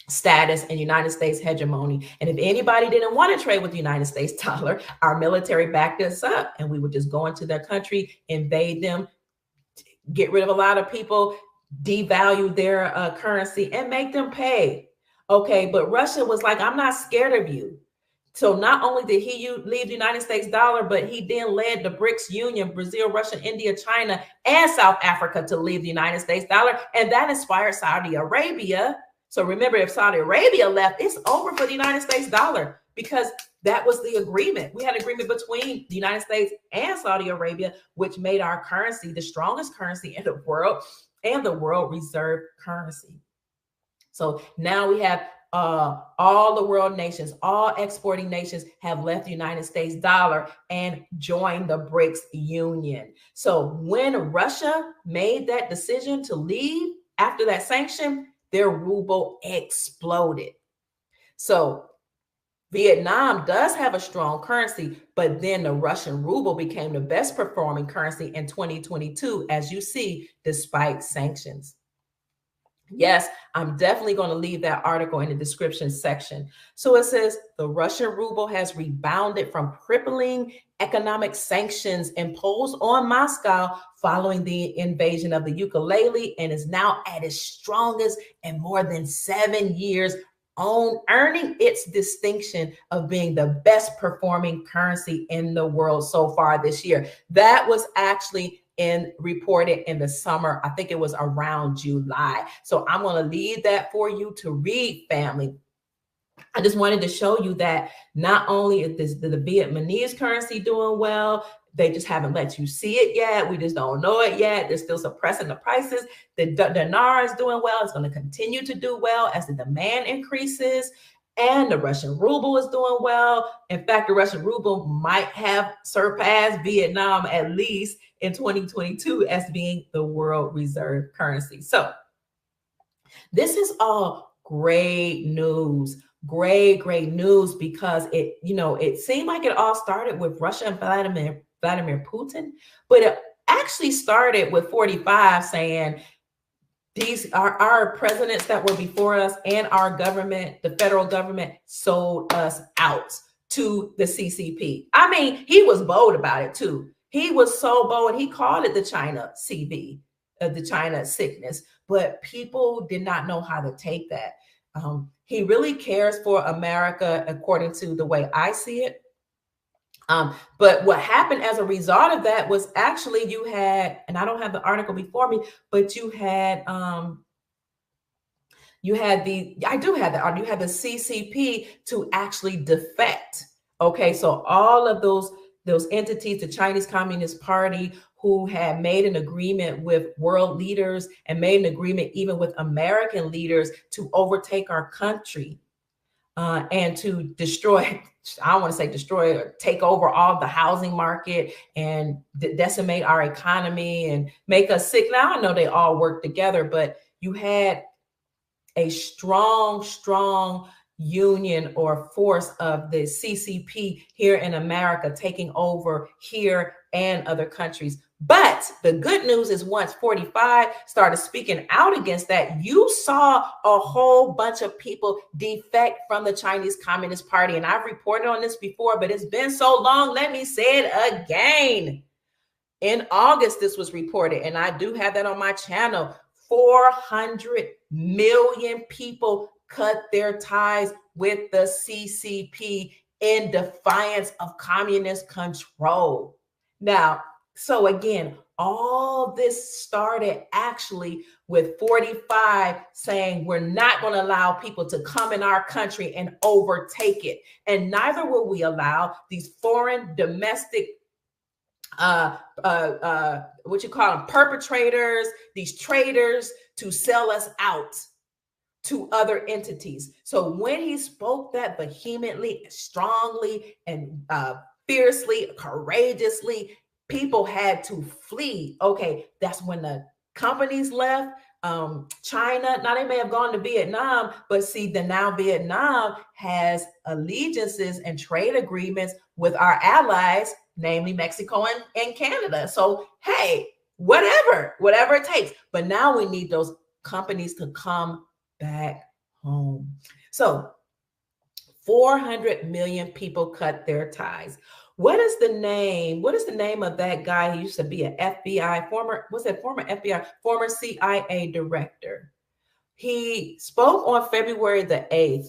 status and United States hegemony. And if anybody didn't want to trade with the United States dollar, our military backed us up, and we would just go into their country, invade them, get rid of a lot of people, devalue their currency, and make them pay. Okay, but Russia was like, I'm not scared of you. So not only did he leave the United States dollar, but he then led the BRICS Union, Brazil, Russia, India, China, and South Africa to leave the United States dollar. And that inspired Saudi Arabia. So remember, if Saudi Arabia left, it's over for the United States dollar, because that was the agreement. We had an agreement between the United States and Saudi Arabia, which made our currency the strongest currency in the world and the world reserve currency. So now we have all the world nations, all exporting nations have left the United States dollar and joined the BRICS Union. So when Russia made that decision to leave after that sanction, their ruble exploded. So Vietnam does have a strong currency, but then the Russian ruble became the best performing currency in 2022, as you see, despite sanctions. Yes, I'm definitely going to leave that article in the description section. So it says the Russian ruble has rebounded from crippling economic sanctions imposed on Moscow following the invasion of the ukulele, and is now at its strongest in more than 7 years, earning its distinction of being the best performing currency in the world so far this year. That was actually reported in the summer. I think it was around July. So I'm going to leave that for you to read, family. I just wanted to show you that not only is the Vietnamese currency doing well, they just haven't let you see it yet. We just don't know it yet. They're still suppressing the prices. The dinar is doing well. It's going to continue to do well as the demand increases. And the Russian ruble is doing well. In fact, the Russian ruble might have surpassed Vietnam, at least in 2022, as being the world reserve currency. So this is all great news. Great news, because it seemed like it all started with Russia and Vladimir Putin, but it actually started with 45 saying, these are our presidents that were before us and our government, the federal government, sold us out. to the CCP. I mean, he was bold about it too. He was so bold. He called it the China CB, the China sickness, but people did not know how to take that. He really cares for America, according to the way I see it. But what happened as a result of that was actually you had, and I don't have the article before me, but you had I do have the article. You had the CCP to actually defect. Okay, so all of those entities, the Chinese Communist Party, who had made an agreement with world leaders and made an agreement even with American leaders to overtake our country and to destroy, I don't want to say destroy, or take over all the housing market and decimate our economy and make us sick. Now, I know they all work together, but you had a strong union or force of the CCP here in America taking over here and other countries. But the good news is once 45 started speaking out against that, you saw a whole bunch of people defect from the Chinese Communist Party. And I've reported on this before, but it's been so long. Let me say it again. In August, this was reported, and I do have that on my channel. 400 million people cut their ties with the CCP in defiance of communist control. Now, so again, all this started actually with 45 saying we're not going to allow people to come in our country and overtake it. And neither will we allow these foreign domestic what you call them, perpetrators, these traders, to sell us out to other entities. So when he spoke that vehemently, strongly, and fiercely, courageously, people had to flee. Okay, that's when the companies left. China, now they may have gone to Vietnam, but see, now Vietnam has allegiances and trade agreements with our allies, namely Mexico and Canada. So, hey, whatever it takes. But now we need those companies to come back home. So 400 million people cut their ties. What is the name of that guy who used to be an FBI, former FBI, former CIA director? He spoke on February the 8th.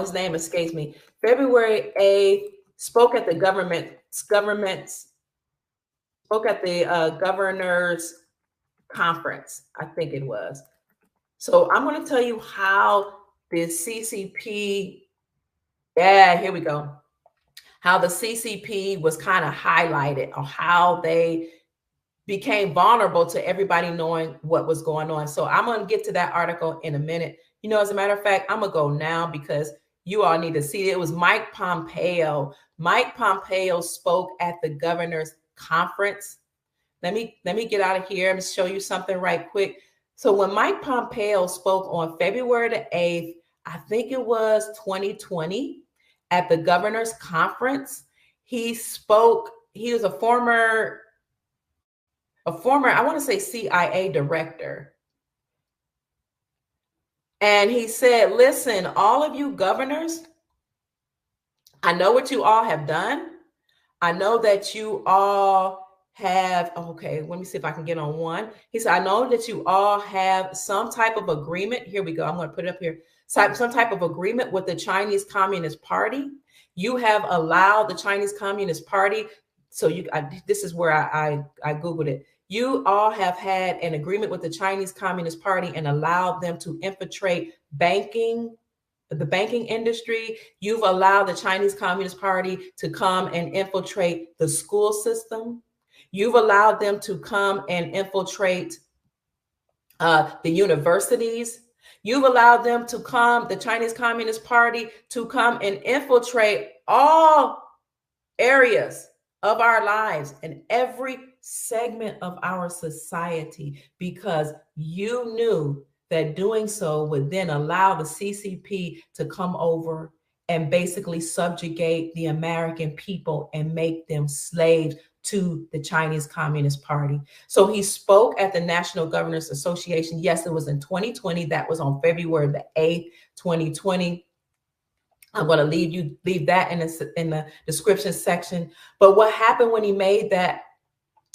His name escapes me. February 8th, spoke at the governor's conference, I think it was. So I'm going to tell you how the CCP, here we go, how the CCP was kind of highlighted, or how they became vulnerable to everybody knowing what was going on. So I'm going to get to that article in a minute. You know, as a matter of fact, I'm going to go now because you all need to see it. It was Mike Pompeo. Mike Pompeo spoke at the governor's conference. Let me get out of here and show you something right quick. So when Mike Pompeo spoke on February the 8th, I think it was 2020, at the governor's conference, he spoke. He was a former, I want to say CIA director. And he said, listen, all of you governors, I know what you all have done. I know that you all have, okay, let me see if I can get on one. He said, I know that you all have some type of agreement. Here we go. I'm going to put it up here. Some type of agreement with the Chinese Communist Party. You have allowed the Chinese Communist Party. So this is where I Googled it. You all have had an agreement with the Chinese Communist Party and allowed them to infiltrate the banking industry. You've allowed the Chinese Communist Party to come and infiltrate the school system. You've allowed them to come and infiltrate the universities. You've allowed them to come, the Chinese Communist Party, to come and infiltrate all areas of our lives and every segment of our society, because you knew that doing so would then allow the CCP to come over and basically subjugate the American people and make them slaves to the Chinese Communist Party. So he spoke at the National Governors Association. Yes, it was in 2020. That was on February the 8th, 2020. I'm going to leave that in the description section. But what happened when he made that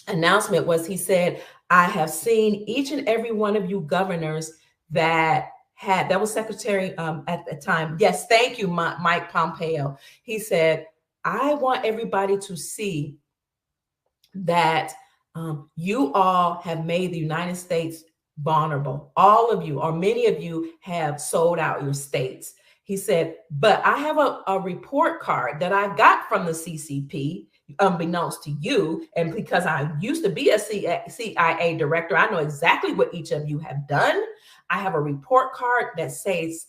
announcement was he said, I have seen each and every one of you governors that was Secretary at the time. Yes, thank you, Mike Pompeo. He said, I want everybody to see that you all have made the United States vulnerable. All of you, or many of you, have sold out your states. He said, but I have a report card that I got from the CCP, unbeknownst to you. And because I used to be a CIA director, I know exactly what each of you have done. I have a report card that states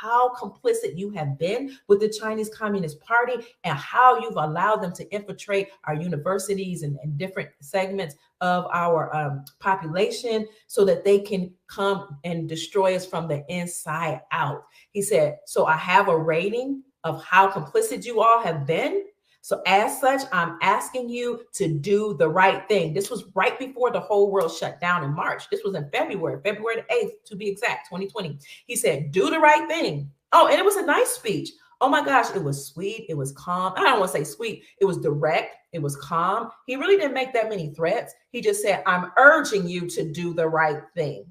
how complicit you have been with the Chinese Communist Party and how you've allowed them to infiltrate our universities and different segments of our population so that they can come and destroy us from the inside out. He said, so I have a rating of how complicit you all have been. So as such, I'm asking you to do the right thing. This was right before the whole world shut down in March. This was in February the 8th, to be exact, 2020. He said, do the right thing. Oh, and it was a nice speech. Oh my gosh, it was sweet. It was calm. I don't want to say sweet. It was direct. It was calm. He really didn't make that many threats. He just said, I'm urging you to do the right thing.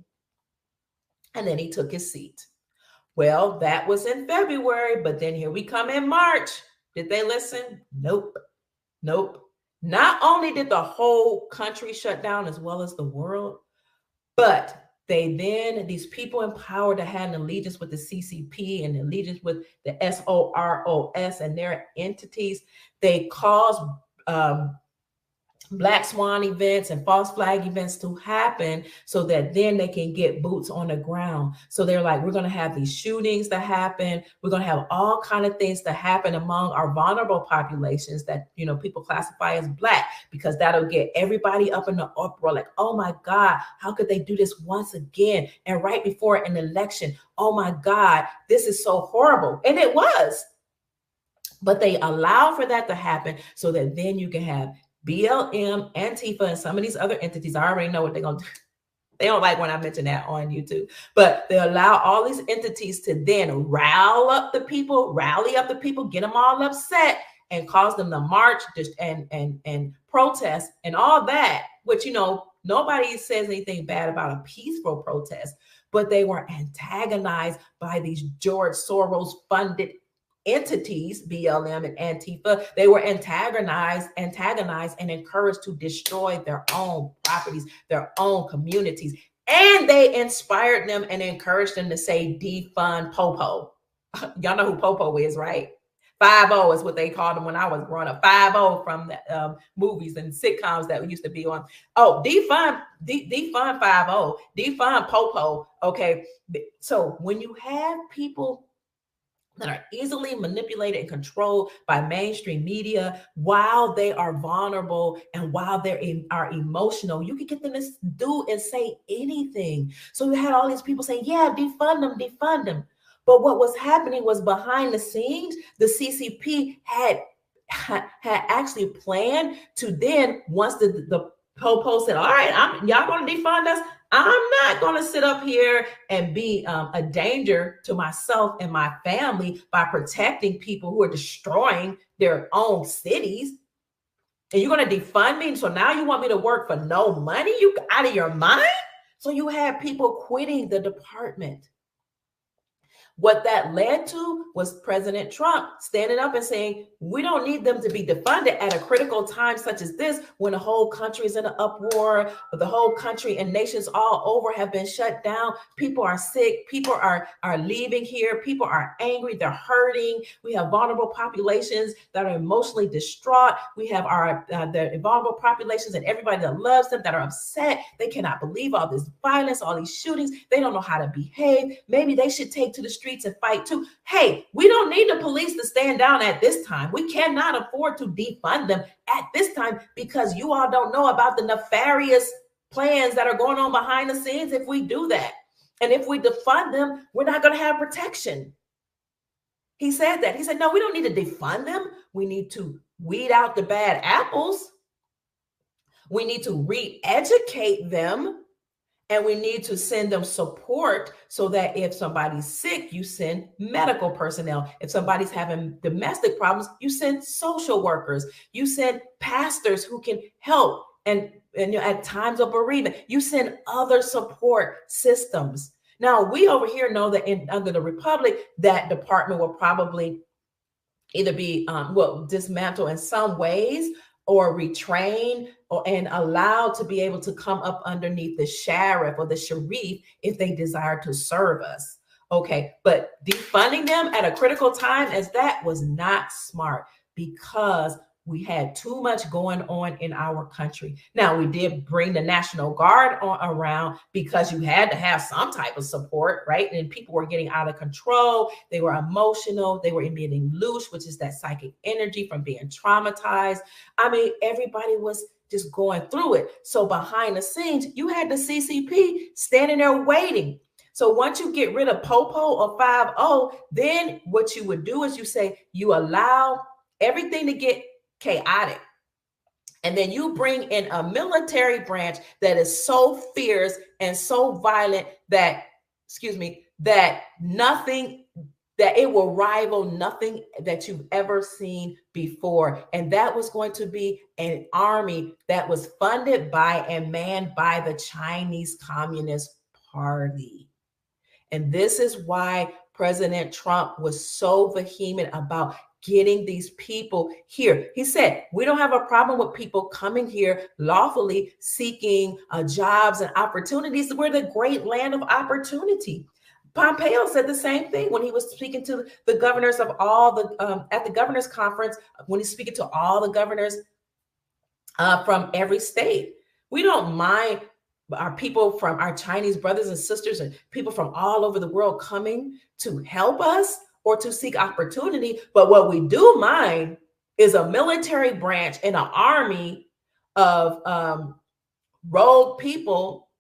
And then he took his seat. Well, that was in February, but then here we come in March. Did they listen? Nope. Not only did the whole country shut down as well as the world, but these people in power that had an allegiance with the CCP and allegiance with the SOROS and their entities, they caused Black Swan events and false flag events to happen so that then they can get boots on the ground. So they're like, we're going to have these shootings to happen. We're going to have all kind of things to happen among our vulnerable populations that, people classify as Black, because that'll get everybody up in the uproar. Like, oh my God, how could they do this once again? And right before an election, oh my God, this is so horrible. And it was. But they allow for that to happen so that then you can have BLM, Antifa, and some of these other entities. I already know what they're going to do. They don't like when I mention that on YouTube, but they allow all these entities to then rally up the people, get them all upset and cause them to march and protest and all that, which, nobody says anything bad about a peaceful protest, but they were antagonized by these George Soros funded entities, BLM and Antifa. They were antagonized and encouraged to destroy their own properties, their own communities. And they inspired them and encouraged them to say, defund Popo. Y'all know who Popo is, right? 5-0 is what they called him when I was growing up. 5-0 from the movies and sitcoms that used to be on. Oh, defund 5-0, defund Popo. Okay. So when you have people that are easily manipulated and controlled by mainstream media while they are vulnerable and while they are emotional, you can get them to do and say anything. So you had all these people saying, yeah, defund them. But what was happening was behind the scenes, the CCP had actually planned to then, once the Popo said, all right, y'all going to defund us, I'm not going to sit up here and be a danger to myself and my family by protecting people who are destroying their own cities. And you're going to defund me. So now you want me to work for no money? You out of your mind? So you have people quitting the department. What that led to was President Trump standing up and saying, we don't need them to be defunded at a critical time such as this, when the whole country is in an uproar, the whole country and nations all over have been shut down. People are sick. People are leaving here. People are angry. They're hurting. We have vulnerable populations that are emotionally distraught. We have the vulnerable populations and everybody that loves them that are upset. They cannot believe all this violence, all these shootings. They don't know how to behave. Maybe they should take to the streets and fight too. Hey, we don't need the police to stand down at this time. We cannot afford to defund them at this time because you all don't know about the nefarious plans that are going on behind the scenes if we do that. And if we defund them, we're not going to have protection. He said that. He said, no, we don't need to defund them. We need to weed out the bad apples. We need to re-educate them. And we need to send them support so that if somebody's sick, you send medical personnel. If somebody's having domestic problems, you send social workers. You send pastors who can help. And at times of bereavement, you send other support systems. Now, we over here know that under the Republic, that department will probably either be dismantled in some ways or retrained and allowed to be able to come up underneath the sheriff or the sharif if they desire to serve us. Okay, but defunding them at a critical time as that was not smart because we had too much going on in our country. Now, we did bring the National Guard around because you had to have some type of support, right? And people were getting out of control. They were emotional. They were emitting loosh, which is that psychic energy from being traumatized. I mean, everybody was just going through it. So behind the scenes, you had the CCP standing there waiting. So once you get rid of Popo or 5-0, then what you would do is you say you allow everything to get chaotic. And then you bring in a military branch that is so fierce and so violent that, that it will rival nothing that you've ever seen before. And that was going to be an army that was funded by and manned by the Chinese Communist Party. And this is why President Trump was so vehement about getting these people here. He said, we don't have a problem with people coming here lawfully seeking jobs and opportunities. We're the great land of opportunity. Pompeo said the same thing when he was speaking to the governors of all the, at the governor's conference, when he's speaking to all the governors from every state. We don't mind our people from our Chinese brothers and sisters and people from all over the world coming to help us or to seek opportunity. But what we do mind is a military branch and an army of rogue people,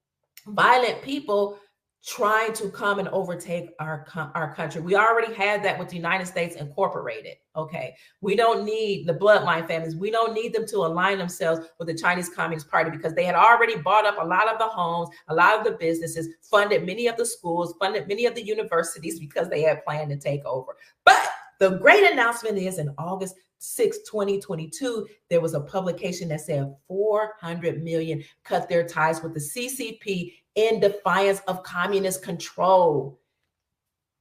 violent people trying to come and overtake our country. We already had that with the United States Incorporated. Okay. We don't need the bloodline families. We don't need them to align themselves with the Chinese Communist Party because they had already bought up a lot of the homes, a lot of the businesses, funded many of the schools, funded many of the universities because they had planned to take over. But the great announcement is in August 6, 2022, there was a publication that said 400 million cut their ties with the CCP in defiance of communist control.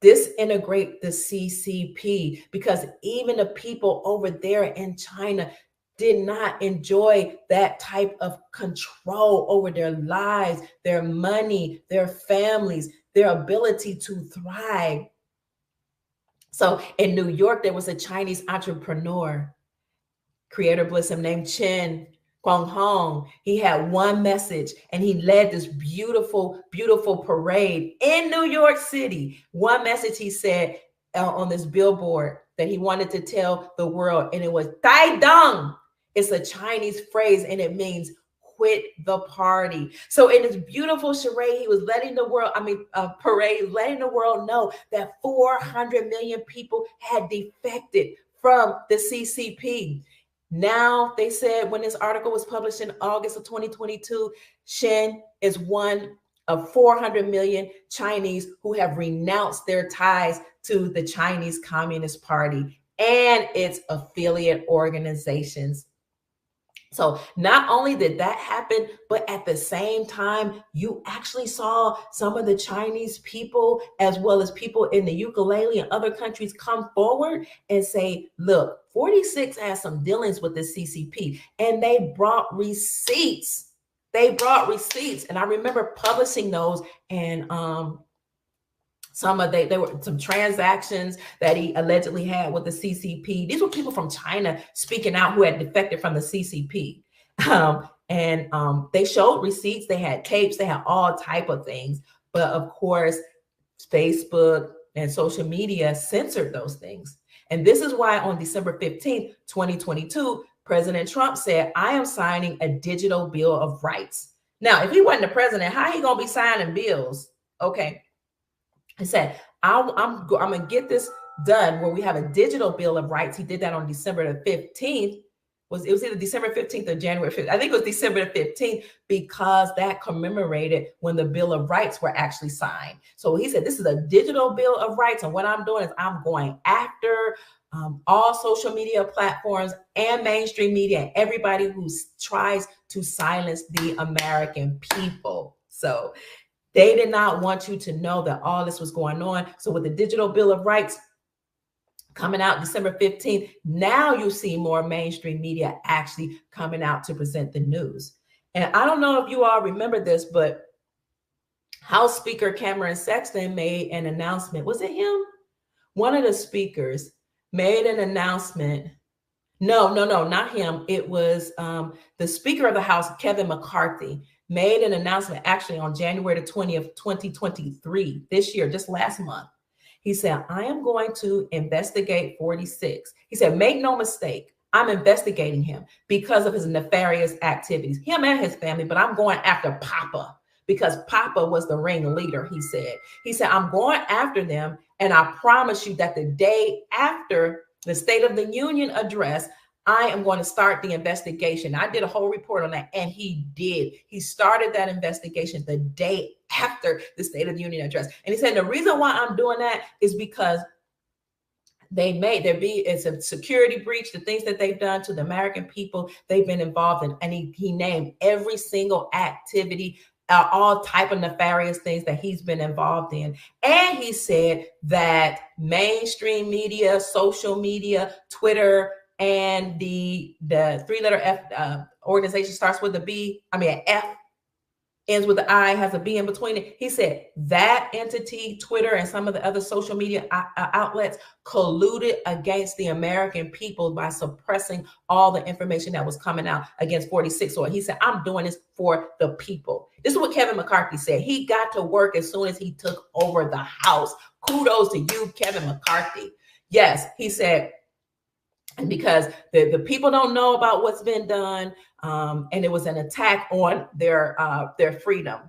Disintegrate the CCP because even the people over there in China did not enjoy that type of control over their lives, their money, their families, their ability to thrive. So in New York, there was a Chinese entrepreneur, creator bliss him, named Chen Guanghong. He had one message and he led this beautiful, beautiful parade in New York City. One message he said on this billboard that he wanted to tell the world, and it was "Tai Dong." It's a Chinese phrase and it means quit the party. So in this beautiful charade, he was letting the world, parade, letting the world know that 400 million people had defected from the CCP. Now, they said when this article was published in August of 2022, Shen is one of 400 million Chinese who have renounced their ties to the Chinese Communist Party and its affiliate organizations. So not only did that happen, but at the same time, you actually saw some of the Chinese people, as well as people in the ukulele and other countries, come forward and say, look, 46 has some dealings with the CCP, and they brought receipts. They brought receipts. And I remember publishing those, and there were some transactions that he allegedly had with the CCP. These were people from China speaking out who had defected from the CCP. They showed receipts, they had tapes, they had all type of things. But of course, Facebook and social media censored those things. And this is why on December 15th, 2022, President Trump said, I am signing a digital bill of rights. Now, if he wasn't the president, how he gonna be signing bills? Okay. He said, I'm going to get this done where we have a digital bill of rights. He did that on December the 15th. it was either December 15th or January 5th. I think it was December 15th because that commemorated when the Bill of Rights were actually signed. So he said, this is a digital Bill of Rights. And what I'm doing is I'm going after all social media platforms and mainstream media and everybody who tries to silence the American people. So they did not want you to know that all this was going on. So with the digital Bill of Rights coming out December 15th, now you see more mainstream media actually coming out to present the news. And I don't know if you all remember this, but House Speaker Cameron Sexton made an announcement. Was it him? One of the speakers made an announcement. No, not him. It was the Speaker of the House, Kevin McCarthy, made an announcement actually on January the 20th, 2023, this year, just last month. He said, I am going to investigate 46. He said, make no mistake, I'm investigating him because of his nefarious activities, him and his family, but I'm going after Papa because Papa was the ringleader, he said. He said, I'm going after them, and I promise you that the day after the State of the Union address, I am going to start the investigation. I did a whole report on that, and he did. He started that investigation the day after the State of the Union address. And he said, the reason why I'm doing that is because it's a security breach, the things that they've done to the American people, they've been involved in. And he named every single activity, all type of nefarious things that he's been involved in. And he said that mainstream media, social media, Twitter, and the three-letter F organization starts with a B, an F, ends with the I, has a B in between it. He said that entity, Twitter, and some of the other social media outlets colluded against the American people by suppressing all the information that was coming out against 46. So he said, I'm doing this for the people. This is what Kevin McCarthy said. He got to work as soon as he took over the House. Kudos to you, Kevin McCarthy. Yes, he said, and because the people don't know about what's been done, and it was an attack on their freedom,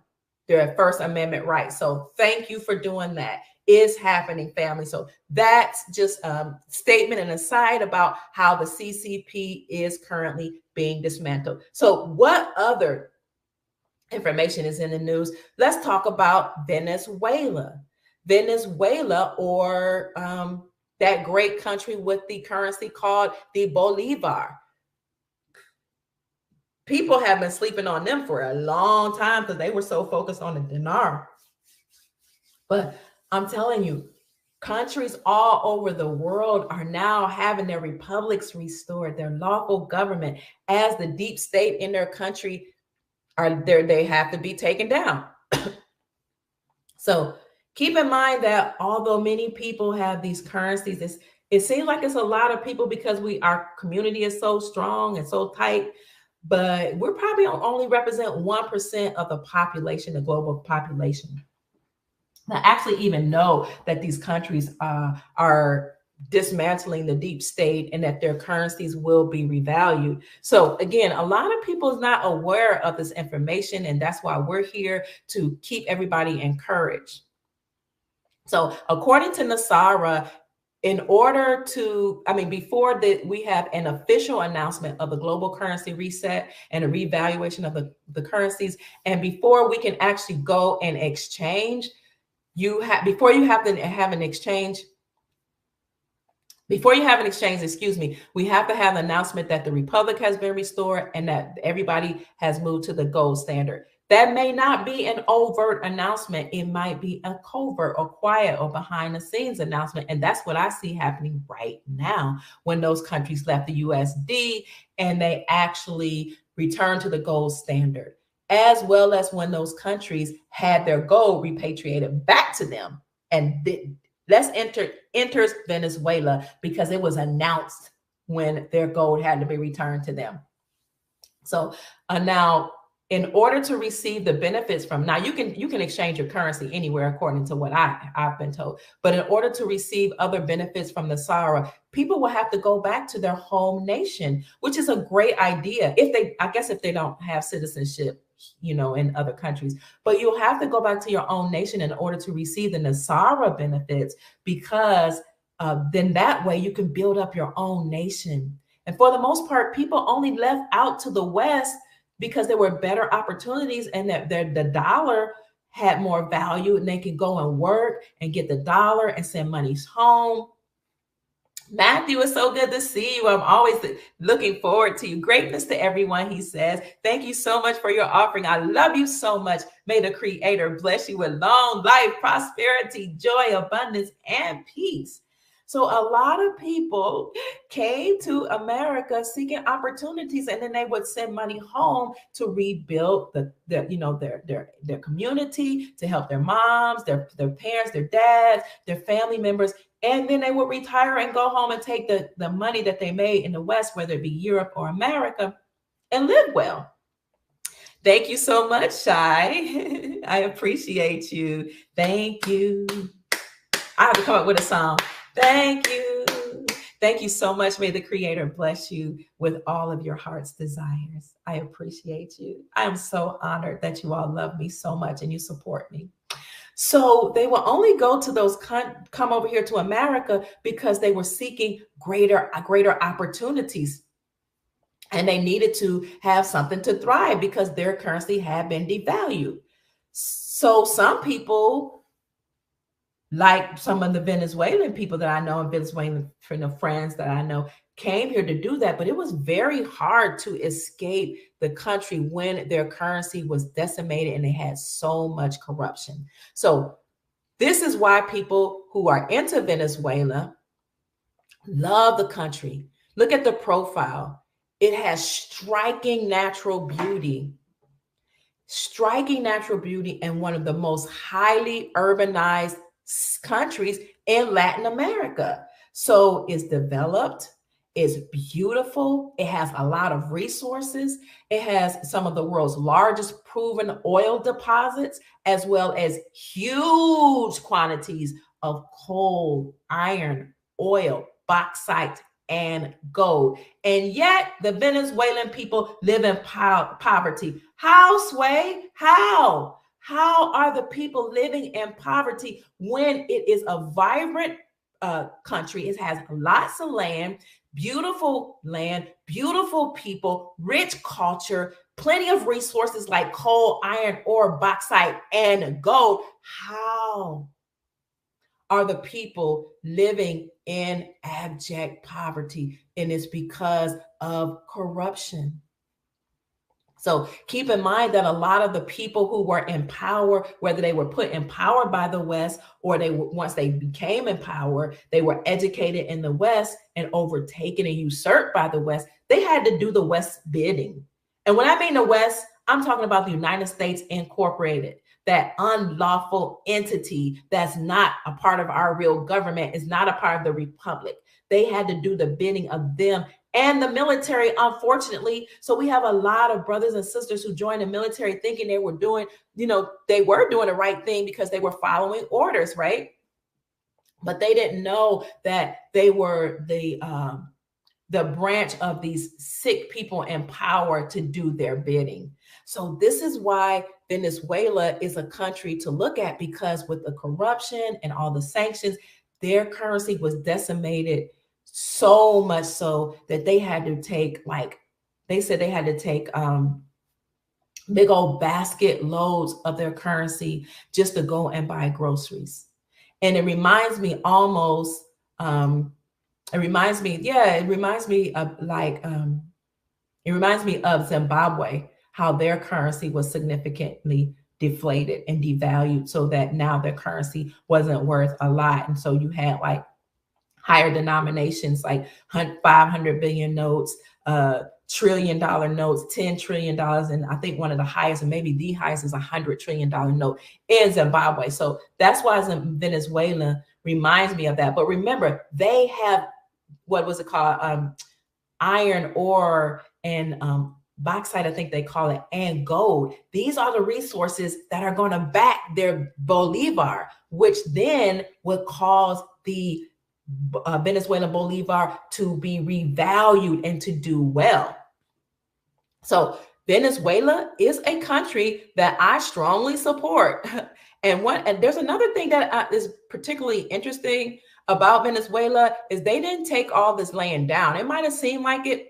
their First Amendment rights. So thank you for doing that. It's happening, family. So that's just a statement and aside about how the CCP is currently being dismantled. So what other information is in the news? Let's talk about Venezuela. Venezuela, or that great country with the currency called the Bolivar. People have been sleeping on them for a long time because they were so focused on the dinar. But I'm telling you, countries all over the world are now having their republics restored, their lawful government, as the deep state in their country they have to be taken down. So keep in mind that although many people have these currencies, it seems like it's a lot of people because our community is so strong and so tight, but we're probably only represent 1% of the population, the global population. I actually even know that these countries are dismantling the deep state and that their currencies will be revalued. So again, a lot of people is not aware of this information, and that's why we're here to keep everybody encouraged. So according to Nasara, in order to, before that, we have an official announcement of the global currency reset and a revaluation of the currencies. And before we can actually go and exchange, before you have an exchange, we have to have an announcement that the republic has been restored and that everybody has moved to the gold standard. That may not be an overt announcement. It might be a covert or quiet or behind the scenes announcement. And that's what I see happening right now when those countries left the USD and they actually returned to the gold standard, as well as when those countries had their gold repatriated back to them. And let's enters Venezuela because it was announced when their gold had to be returned to them. So now, in order to receive the benefits from, now you can exchange your currency anywhere according to what I've been told, but in order to receive other benefits from the SARA, people will have to go back to their home nation, which is a great idea if they don't have citizenship, in other countries. But you'll have to go back to your own nation in order to receive the Nasara benefits, because then that way you can build up your own nation. And for the most part, people only left out to the West because there were better opportunities and that the dollar had more value and they could go and work and get the dollar and send money home. Matthew, it's so good to see you. I'm always looking forward to you. Greatness to everyone, he says. Thank you so much for your offering. I love you so much. May the Creator bless you with long life, prosperity, joy, abundance, and peace. So a lot of people came to America seeking opportunities, and then they would send money home to rebuild their community, to help their moms, their parents, their dads, their family members. And then they would retire and go home and take the money that they made in the West, whether it be Europe or America, and live well. Thank you so much, Shai. I appreciate you. Thank you. I have to come up with a song. Thank you. Thank you so much. May the Creator bless you with all of your heart's desires. I appreciate you. I am so honored that you all love me so much and you support me. So they will only go to those come over here to America because they were seeking greater opportunities. And they needed to have something to thrive because their currency had been devalued. So some people, like some of the Venezuelan people that I know and Venezuelan friends that I know, came here to do that. But it was very hard to escape the country when their currency was decimated and they had so much corruption. So this is why people who are into Venezuela love the country. Look at the profile. It has striking natural beauty and one of the most highly urbanized countries in Latin America. So it's developed, it's beautiful, it has a lot of resources, it has some of the world's largest proven oil deposits, as well as huge quantities of coal, iron, oil, bauxite, and gold. And yet the Venezuelan people live in poverty. How, Sway? How? How are the people living in poverty when it is a vibrant country? It has lots of land, beautiful people, rich culture, plenty of resources like coal, iron ore, bauxite, and gold. How are the people living in abject poverty? And it's because of corruption. So keep in mind that a lot of the people who were in power, whether they were put in power by the West or once they became in power, they were educated in the West and overtaken and usurped by the West. They had to do the West's bidding. And when I mean the West, I'm talking about the United States Incorporated, that unlawful entity that's not a part of our real government, is not a part of the republic. They had to do the bidding of them and the military, unfortunately. So we have a lot of brothers and sisters who joined the military thinking they were doing, they were doing the right thing because they were following orders, right? But they didn't know that they were the branch of these sick people in power to do their bidding. So this is why Venezuela is a country to look at, because with the corruption and all the sanctions, their currency was decimated so much so that they had to take, big old basket loads of their currency just to go and buy groceries. And it reminds me almost, it reminds me of Zimbabwe, how their currency was significantly deflated and devalued so that now their currency wasn't worth a lot. And so you had like higher denominations, like 500 billion notes, $1 trillion notes, $10 trillion. And I think one of the highest, and maybe the highest, is $100 trillion note in Zimbabwe. So that's why Venezuela reminds me of that. But remember, they have, what was it called? Iron ore and bauxite, I think they call it, and gold. These are the resources that are going to back their Bolivar, which then would cause the Venezuelan Bolivar to be revalued and to do well. So Venezuela is a country that I strongly support. And there's another thing that is particularly interesting about Venezuela is they didn't take all this laying down. It might have seemed like it,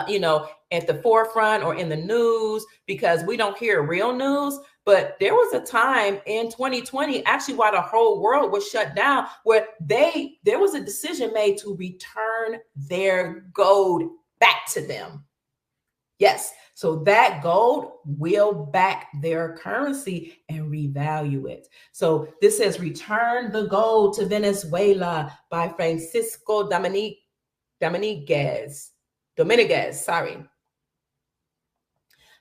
you know, at the forefront or in the news because we don't hear real news. But there was a time in 2020, actually, while the whole world was shut down, where there was a decision made to return their gold back to them. Yes. So that gold will back their currency and revalue it. So this says Return the Gold to Venezuela by Francisco Dominguez. Sorry.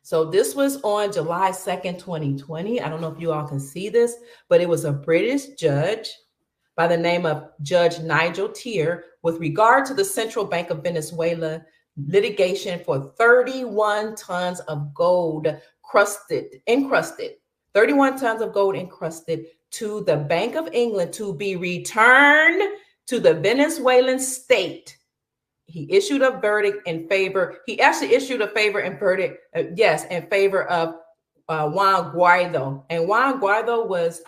So this was on July 2nd, 2020. I don't know if you all can see this, but it was a British judge by the name of Judge Nigel Tier with regard to the Central Bank of Venezuela litigation for 31 tons of gold encrusted 31 tons of gold encrusted to the Bank of England to be returned to the Venezuelan state. He issued a verdict in favor. He actually issued a favor and verdict, in favor of Juan Guaido. And Juan Guaido was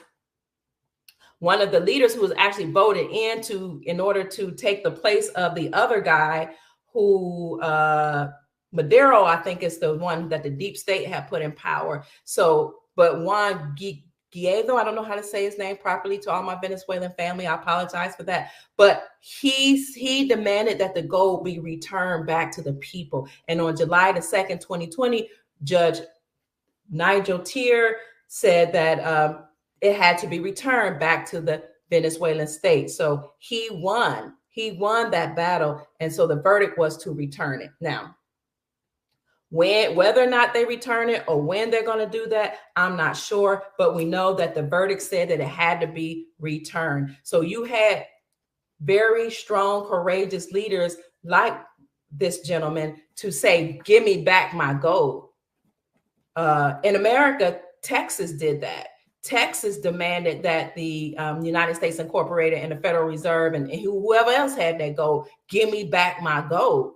one of the leaders who was actually voted in order to take the place of the other guy who Maduro, I think, is the one that the deep state had put in power. So, but Juan Guaido, I don't know how to say his name properly to all my Venezuelan family. I apologize for that. But he demanded that the gold be returned back to the people. And on July the 2nd, 2020, Judge Nigel Tier said that it had to be returned back to the Venezuelan state. So he won that battle. And so the verdict was to return it. Now, whether or not they return it or when they're going to do that, I'm not sure. But we know that the verdict said that it had to be returned. So you had very strong, courageous leaders like this gentleman to say, give me back my gold. In America, Texas did that. Texas demanded that the United States Incorporated and the Federal Reserve and whoever else had that gold, give me back my gold.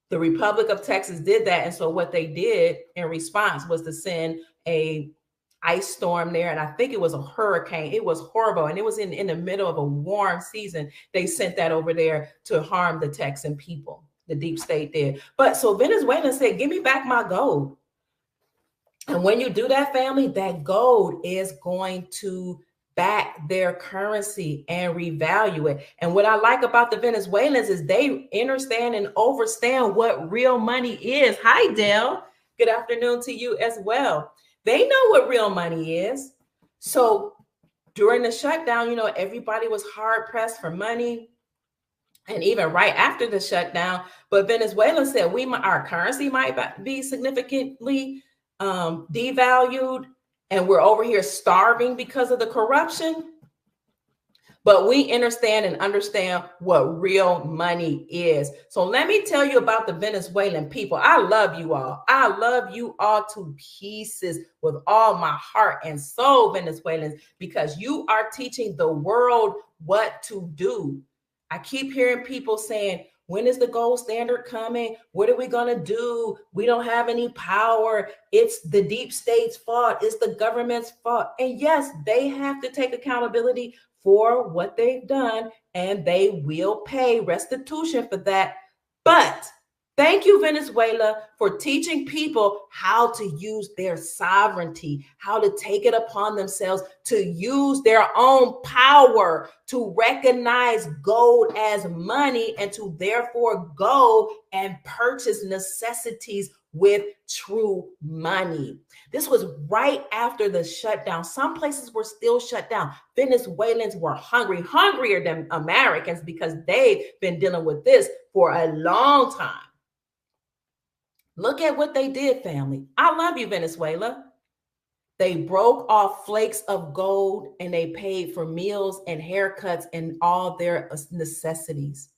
The Republic of Texas did that. And so what they did in response was to send a ice storm there. And I think it was a hurricane. It was horrible. And it was in the middle of a warm season. They sent that over there to harm the Texan people. The deep state did. But so Venezuela said, give me back my gold. And when you do that, family, that gold is going to back their currency and revalue it. And what I like about the Venezuelans is they understand and understand what real money is. Hi, Dale. Good afternoon to you as well. They know what real money is. So during the shutdown, you know, everybody was hard pressed for money. And even right after the shutdown, but Venezuela said our currency might be significantly devalued, and we're over here starving because of the corruption. But we understand what real money is. So let me tell you about the Venezuelan people. I love you all. I love you all to pieces with all my heart and soul, Venezuelans, because you are teaching the world what to do. I keep hearing people saying, when is the gold standard coming? What are we going to do? We don't have any power. It's the deep state's fault. It's the government's fault. And yes, they have to take accountability for what they've done, and they will pay restitution for that. But thank you, Venezuela, for teaching people how to use their sovereignty, how to take it upon themselves to use their own power to recognize gold as money and to therefore go and purchase necessities with true money. This was right after the shutdown. Some places were still shut down. Venezuelans were hungrier than Americans because they've been dealing with this for a long time. Look at what they did, family. I love you, Venezuela. They broke off flakes of gold and they paid for meals and haircuts and all their necessities.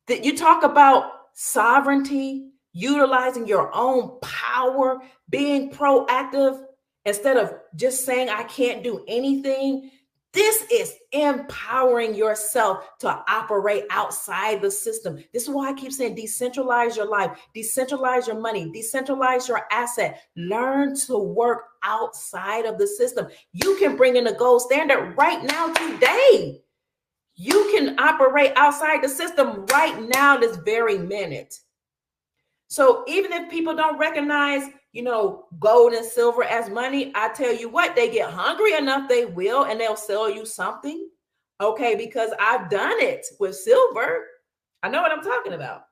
You talk about sovereignty, utilizing your own power, being proactive instead of just saying, I can't do anything. This is empowering yourself to operate outside the system. This is why I keep saying decentralize your life, decentralize your money, decentralize your asset. Learn to work outside of the system. You can bring in a gold standard right now today. You can operate outside the system right now, this very minute. So even if people don't recognize, gold and silver as money, I tell you what, they get hungry enough, they will, and they'll sell you something. Okay, because I've done it with silver. I know what I'm talking about.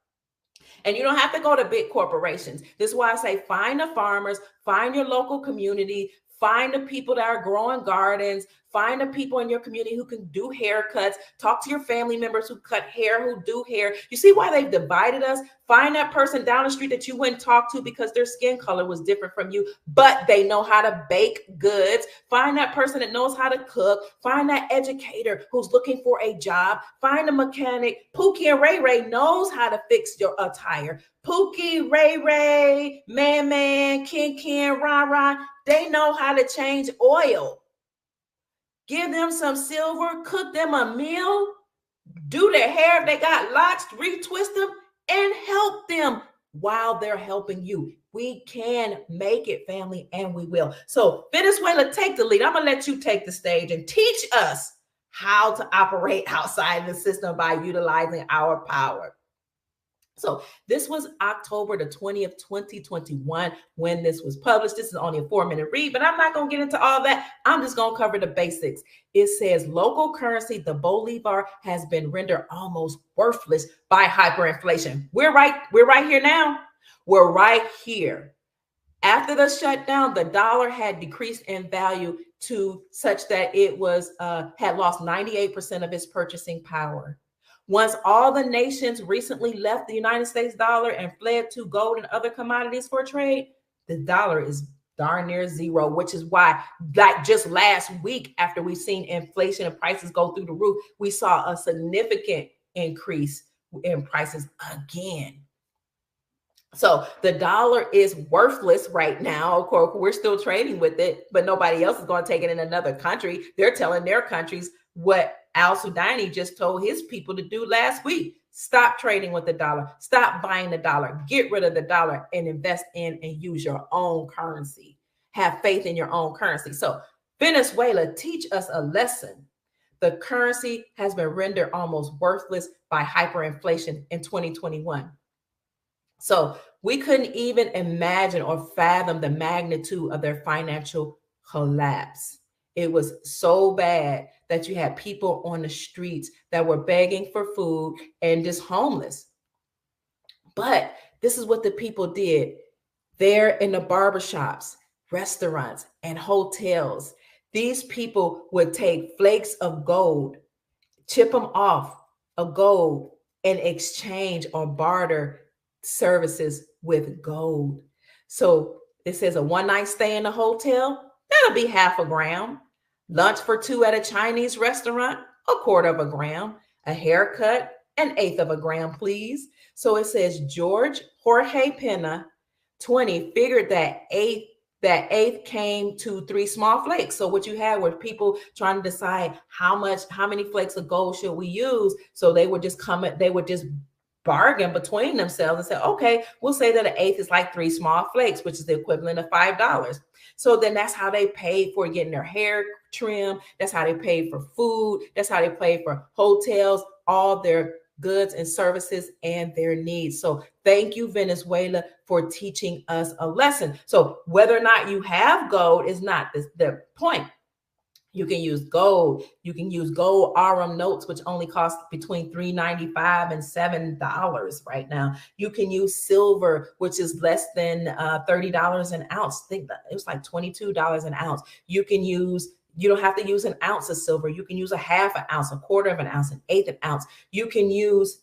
And you don't have to go to big corporations. This is why I say find the farmers, find your local community, find the people that are growing gardens, find the people in your community who can do haircuts, talk to your family members who cut hair, who do hair. You see why they've divided us? Find that person down the street that you wouldn't talk to because their skin color was different from you, but they know how to bake goods. Find that person that knows how to cook. Find that educator who's looking for a job. Find a mechanic. Pookie and Ray Ray knows how to fix your tire. Pookie, Ray Ray, Man, Ken, Ron, they know how to change oil. Give them some silver, cook them a meal, do their hair if they got locks, retwist them, and help them while they're helping you. We can make it, family, and we will. So Venezuela, take the lead. I'm going to let you take the stage and teach us how to operate outside the system by utilizing our power. So this was October the 20th, 2021, when this was published. This is only a 4-minute read, but I'm not going to get into all that. I'm just going to cover the basics. It says local currency, the Bolivar, has been rendered almost worthless by hyperinflation. We're right here now. We're right here. After the shutdown, the dollar had decreased in value to such that it was had lost 98% of its purchasing power. Once all the nations recently left the United States dollar and fled to gold and other commodities for trade, the dollar is darn near zero, which is why, like just last week, after we've seen inflation and prices go through the roof, we saw a significant increase in prices again. So the dollar is worthless right now. Of course, we're still trading with it, but nobody else is going to take it in another country. They're telling their countries what Al-Sudani just told his people to do last week. Stop trading with the dollar. Stop buying the dollar. Get rid of the dollar and invest in and use your own currency. Have faith in your own currency. So Venezuela, teach us a lesson. The currency has been rendered almost worthless by hyperinflation in 2021. So we couldn't even imagine or fathom the magnitude of their financial collapse. It was so bad that you had people on the streets that were begging for food and just homeless. But this is what the people did. There in the barbershops, restaurants, and hotels, these people would take flakes of gold, chip them off of gold, and exchange or barter services with gold. So it says a one-night stay in a hotel, that'll be half a gram. Lunch for two at a Chinese restaurant, a quarter of a gram. A haircut, an eighth of a gram, please. So it says George Jorge Pena, 20, figured that eighth came to 3 small flakes. So what you had were people trying to decide how many flakes of gold should we use. So they would just bargain between themselves and say, okay, we'll say that an eighth is like 3 small flakes, which is the equivalent of $5. So then that's how they paid for getting their hair trimmed. That's how they paid for food. That's how they paid for hotels, all their goods and services and their needs. So thank you, Venezuela, for teaching us a lesson. So whether or not you have gold is not the point. You can use gold. You can use gold RM notes, which only cost between $3.95 and $7 right now. You can use silver, which is less than $30 an ounce. I think that it was like $22 an ounce. You don't have to use an ounce of silver. You can use a half an ounce, a quarter of an ounce, an eighth of an ounce. You can use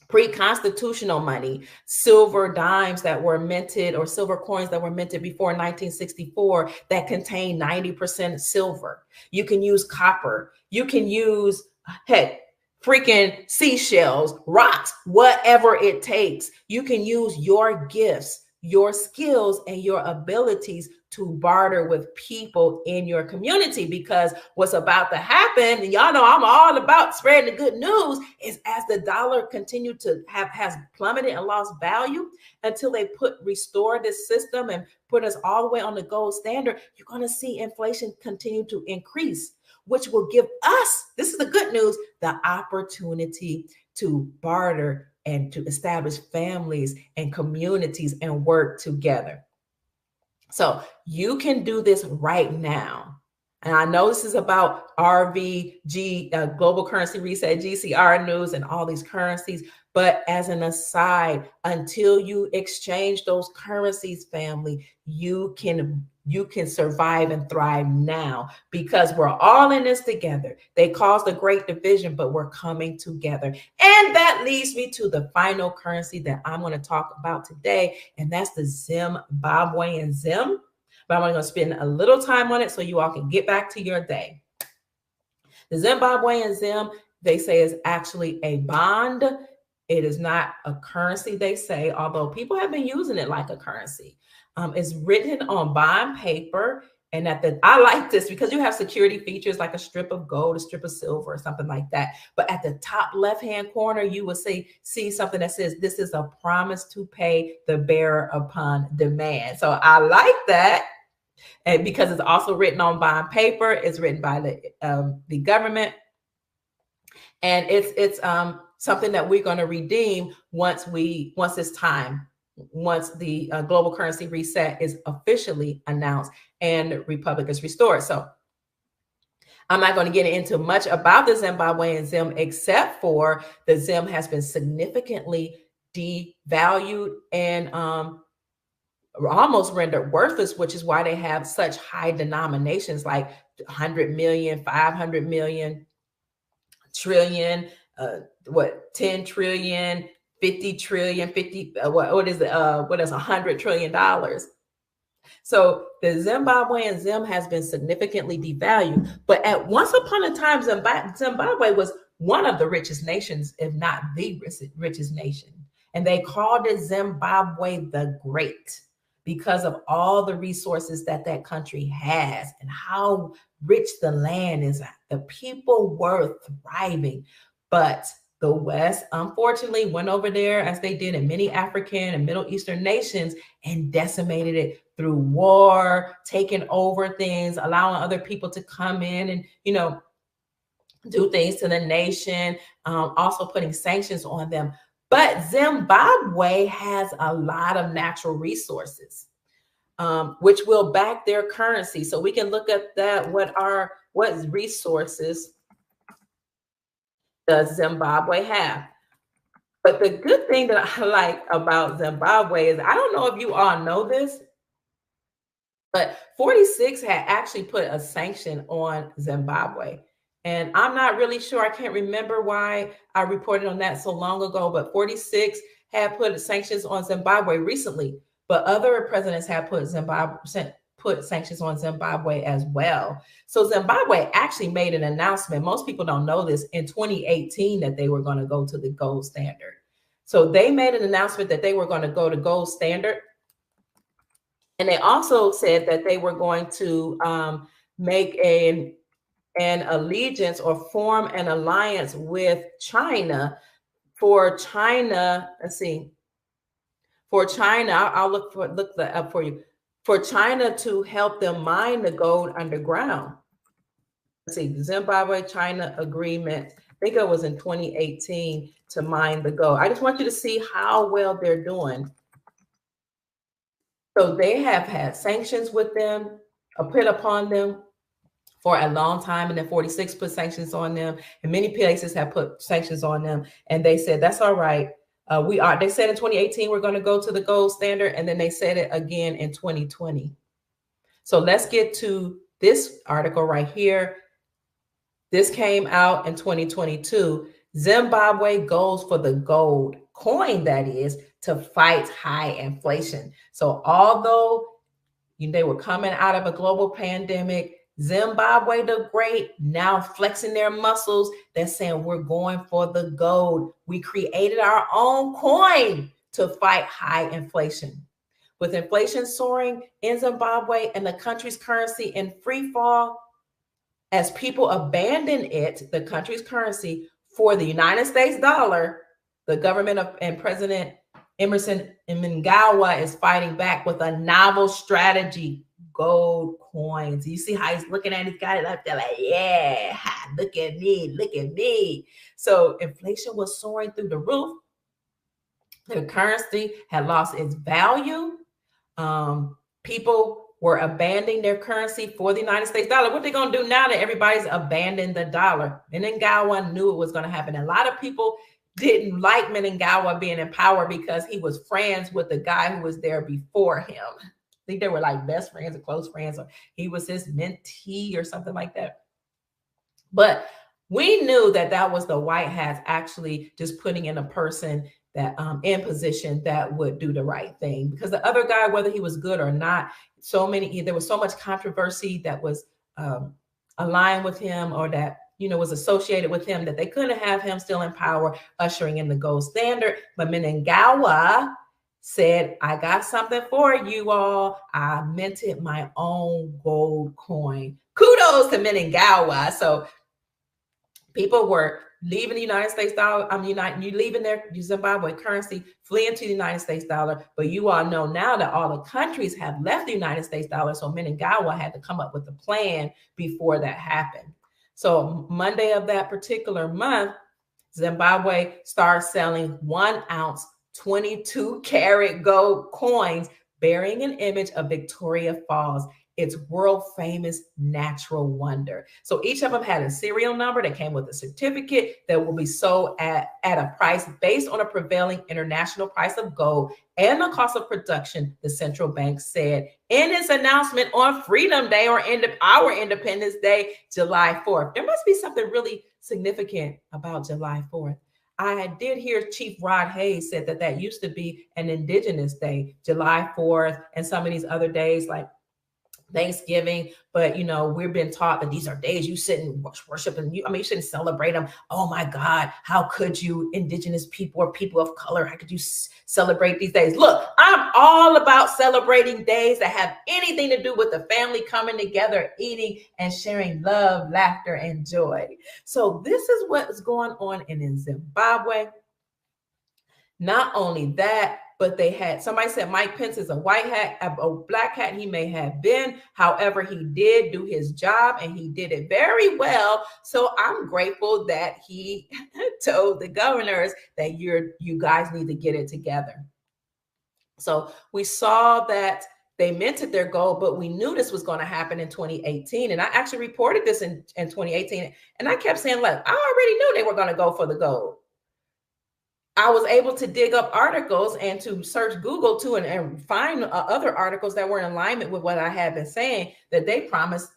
pre-constitutional money, silver dimes that were minted or silver coins that were minted before 1964 that contain 90% silver. You can use copper. You can use, freaking seashells, rocks, whatever it takes. You can use your gifts, your skills, and your abilities to barter with people in your community, because what's about to happen, and y'all know I'm all about spreading the good news, is as the dollar continued to has plummeted and lost value until they restore this system and put us all the way on the gold standard, you're going to see inflation continue to increase. which will give us, this is the good news, the opportunity to barter and to establish families and communities and work together. So you can do this right now. And I know this is about RVG, Global Currency Reset, GCR News, and all these currencies. But as an aside, until you exchange those currencies, family, you can survive and thrive now, because we're all in this together. They caused a great division, but we're coming together. And that leads me to the final currency that I'm going to talk about today, and that's the Zimbabwean Zim. But I'm only going to spend a little time on it so you all can get back to your day. The Zimbabwean Zim, they say, is actually a bond. It is not a currency, they say, although people have been using it like a currency. It's written on bond paper. And I like this because you have security features like a strip of gold, a strip of silver, or something like that. But at the top left-hand corner, you will see something that says, "This is a promise to pay the bearer upon demand." So I like that. And because it's also written on bond paper, it's written by the government, and it's something that we're going to redeem once it's time, once the global currency reset is officially announced and Republic is restored. So I'm not going to get into much about the Zimbabwean Zim, except for the Zim has been significantly devalued and almost rendered worthless, which is why they have such high denominations like 100 million, 500 million, trillion, 10 trillion, 50 trillion, what is $100 trillion. So the Zimbabwean Zim has been significantly devalued, but at once upon a time, Zimbabwe was one of the richest nations, if not the richest nation. And they called it Zimbabwe the Great, because of all the resources that country has and how rich the land is. The people were thriving, but the West, unfortunately, went over there, as they did in many African and Middle Eastern nations, and decimated it through war, taking over things, allowing other people to come in and, do things to the nation, also putting sanctions on them. But Zimbabwe has a lot of natural resources, which will back their currency. So we can look at that. What resources does Zimbabwe have? But the good thing that I like about Zimbabwe is, I don't know if you all know this, but 46 had actually put a sanction on Zimbabwe. And I'm not really sure. I can't remember why I reported on that so long ago, but 46 had put sanctions on Zimbabwe recently, but other presidents have put sanctions on Zimbabwe as well. So Zimbabwe actually made an announcement. Most people don't know this, in 2018, that they were going to go to the gold standard. So they made an announcement that they were going to go to gold standard. And they also said that they were going to make an allegiance or form an alliance with China. For China, I'll look that up for you. For China to help them mine the gold underground. Zimbabwe-China agreement. I think it was in 2018 to mine the gold. I just want you to see how well they're doing. So they have had sanctions with them, put upon them for a long time, and then 46 put sanctions on them, and many places have put sanctions on them, and they said that's all right. They said in 2018 we're going to go to the gold standard, and then they said it again in 2020. So let's get to this article right here. This came out in 2022. Zimbabwe goes for the gold coin, that is, to fight high inflation. So although they were coming out of a global pandemic, Zimbabwe the Great now flexing their muscles. They're saying, we're going for the gold. We created our own coin to fight high inflation. With inflation soaring in Zimbabwe and the country's currency in free fall, as people abandon the country's currency, for the United States dollar, the government and President Emerson Mnangagwa is fighting back with a novel strategy gold coins. You see how he's looking at his guy up there like, yeah, look at me, look at me. So inflation was soaring through the roof. The currency had lost its value. People were abandoning their currency for the United States dollar. What they're going to do now that everybody's abandoned the dollar? Menengawa knew it was going to happen. A lot of people didn't like Menengawa being in power because he was friends with the guy who was there before him. I think they were like best friends or close friends, or he was his mentee or something like that. But we knew that that was the white hats actually just putting in a person that in position that would do the right thing, because the other guy, whether he was good or not, there was so much controversy that was aligned with him, or that was associated with him, that they couldn't have him still in power, ushering in the gold standard. But Menengawa said, I got something for you all. I minted my own gold coin. Kudos to Menengawa. So people were leaving the United States dollar. Leaving their Zimbabwe currency, fleeing to the United States dollar. But you all know now that all the countries have left the United States dollar. So Menengawa had to come up with a plan before that happened. So Monday of that particular month, Zimbabwe starts selling 1 ounce, 22 karat gold coins bearing an image of Victoria Falls, its world famous natural wonder. So each of them had a serial number that came with a certificate that will be sold at a price based on a prevailing international price of gold and the cost of production, the central bank said in its announcement on Freedom Day, or our Independence Day, July 4th. There must be something really significant about July 4th. I did hear Chief Rod Hayes said that used to be an Indigenous Day, July 4th, and some of these other days like Thanksgiving. But we've been taught that these are days you shouldn't worship, and you shouldn't celebrate them. Oh my God, how could you, Indigenous people or people of color, how could you celebrate these days? Look, I'm all about celebrating days that have anything to do with the family coming together, eating and sharing love, laughter, and joy. So this is what's going on in Zimbabwe. Not only that, but somebody said Mike Pence is a white hat, a black hat he may have been. However, he did do his job and he did it very well. So I'm grateful that he told the governors that you guys need to get it together. So we saw that they minted their gold, but we knew this was going to happen in 2018. And I actually reported this in 2018. And I kept saying, look, I already knew they were going to go for the gold. I was able to dig up articles and to search Google too, and find other articles that were in alignment with what I had been saying, that they promised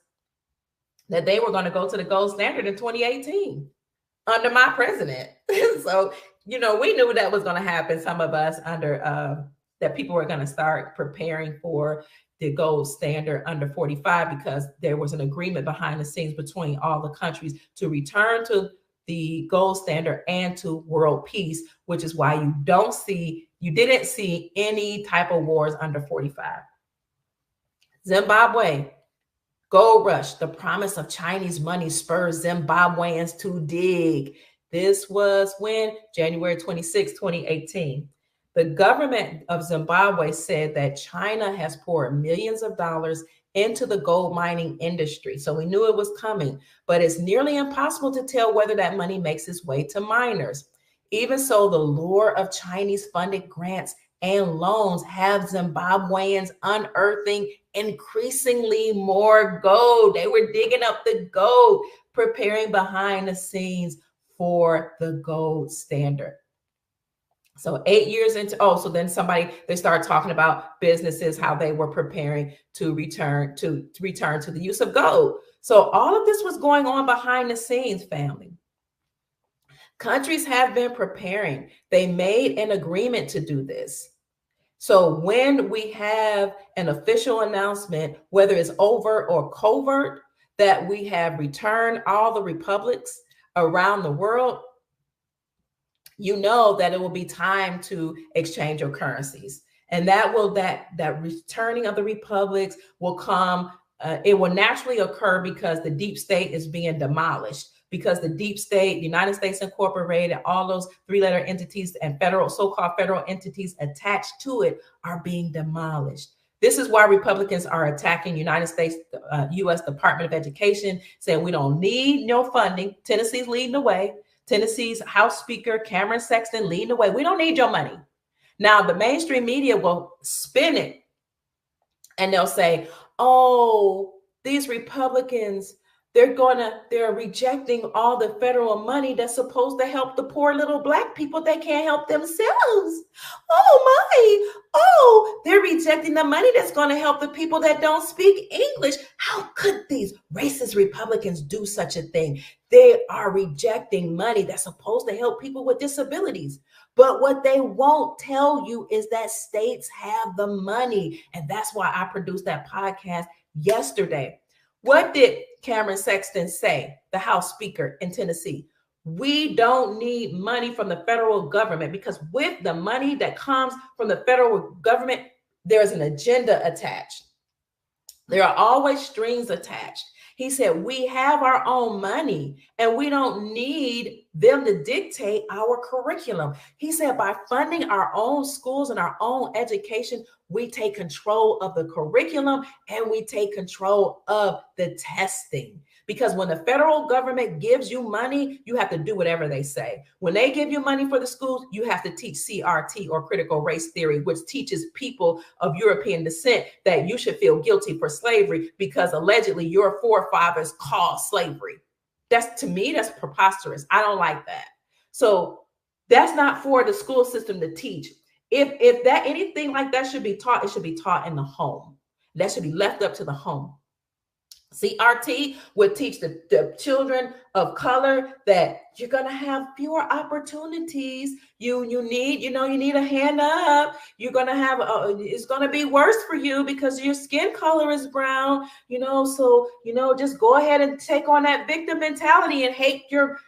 that they were going to go to the gold standard in 2018 under my president. So, we knew that was going to happen. Some of us that people were going to start preparing for the gold standard under 45, because there was an agreement behind the scenes between all the countries to return to the gold standard and to world peace, which is why you didn't see any type of wars under 45. Zimbabwe, gold rush. The promise of Chinese money spurs Zimbabweans to dig. This was when? January 26, 2018. The government of Zimbabwe said that China has poured millions of dollars into the gold mining industry. So we knew it was coming, but it's nearly impossible to tell whether that money makes its way to miners. Even so, the lure of Chinese funded grants and loans have Zimbabweans unearthing increasingly more gold. They were digging up the gold, preparing behind the scenes for the gold standard. So 8 years into, so then they started talking about businesses, how they were preparing to return to the use of gold. So all of this was going on behind the scenes, family. Countries have been preparing. They made an agreement to do this. So when we have an official announcement, whether it's overt or covert, that we have returned all the republics around the world, you know that it will be time to exchange your currencies. And that returning of the republics will come, it will naturally occur because the deep state is being demolished, because the deep state, United States Incorporated, all those 3-letter entities and so-called federal entities attached to it are being demolished. This is why Republicans are attacking United States, U.S. Department of Education, saying we don't need no funding. Tennessee's leading the way. Tennessee's House Speaker, Cameron Sexton, leading the way. We don't need your money. Now, the mainstream media will spin it and they'll say, oh, these Republicans, they're rejecting all the federal money that's supposed to help the poor little Black people. They can't help themselves. Oh, they're rejecting the money that's going to help the people that don't speak English. How could these racist Republicans do such a thing? They are rejecting money that's supposed to help people with disabilities. But what they won't tell you is that states have the money. And that's why I produced that podcast yesterday. What did Cameron Sexton say, the House Speaker in Tennessee? We don't need money from the federal government, because with the money that comes from the federal government, there's an agenda attached. There are always strings attached. He said, we have our own money and we don't need them to dictate our curriculum. He said, by funding our own schools and our own education, we take control of the curriculum and we take control of the testing. Because when the federal government gives you money, you have to do whatever they say. When they give you money for the schools, you have to teach CRT, or critical race theory, which teaches people of European descent that you should feel guilty for slavery because allegedly your forefathers caused slavery. To me, that's preposterous. I don't like that. So that's not for the school system to teach. If that anything like that should be taught, it should be taught in the home. That should be left up to the home. CRT would teach the children of color that you're going to have fewer opportunities. You need a hand up. You're going to have, it's going to be worse for you because your skin color is brown, so, just go ahead and take on that victim mentality and hate your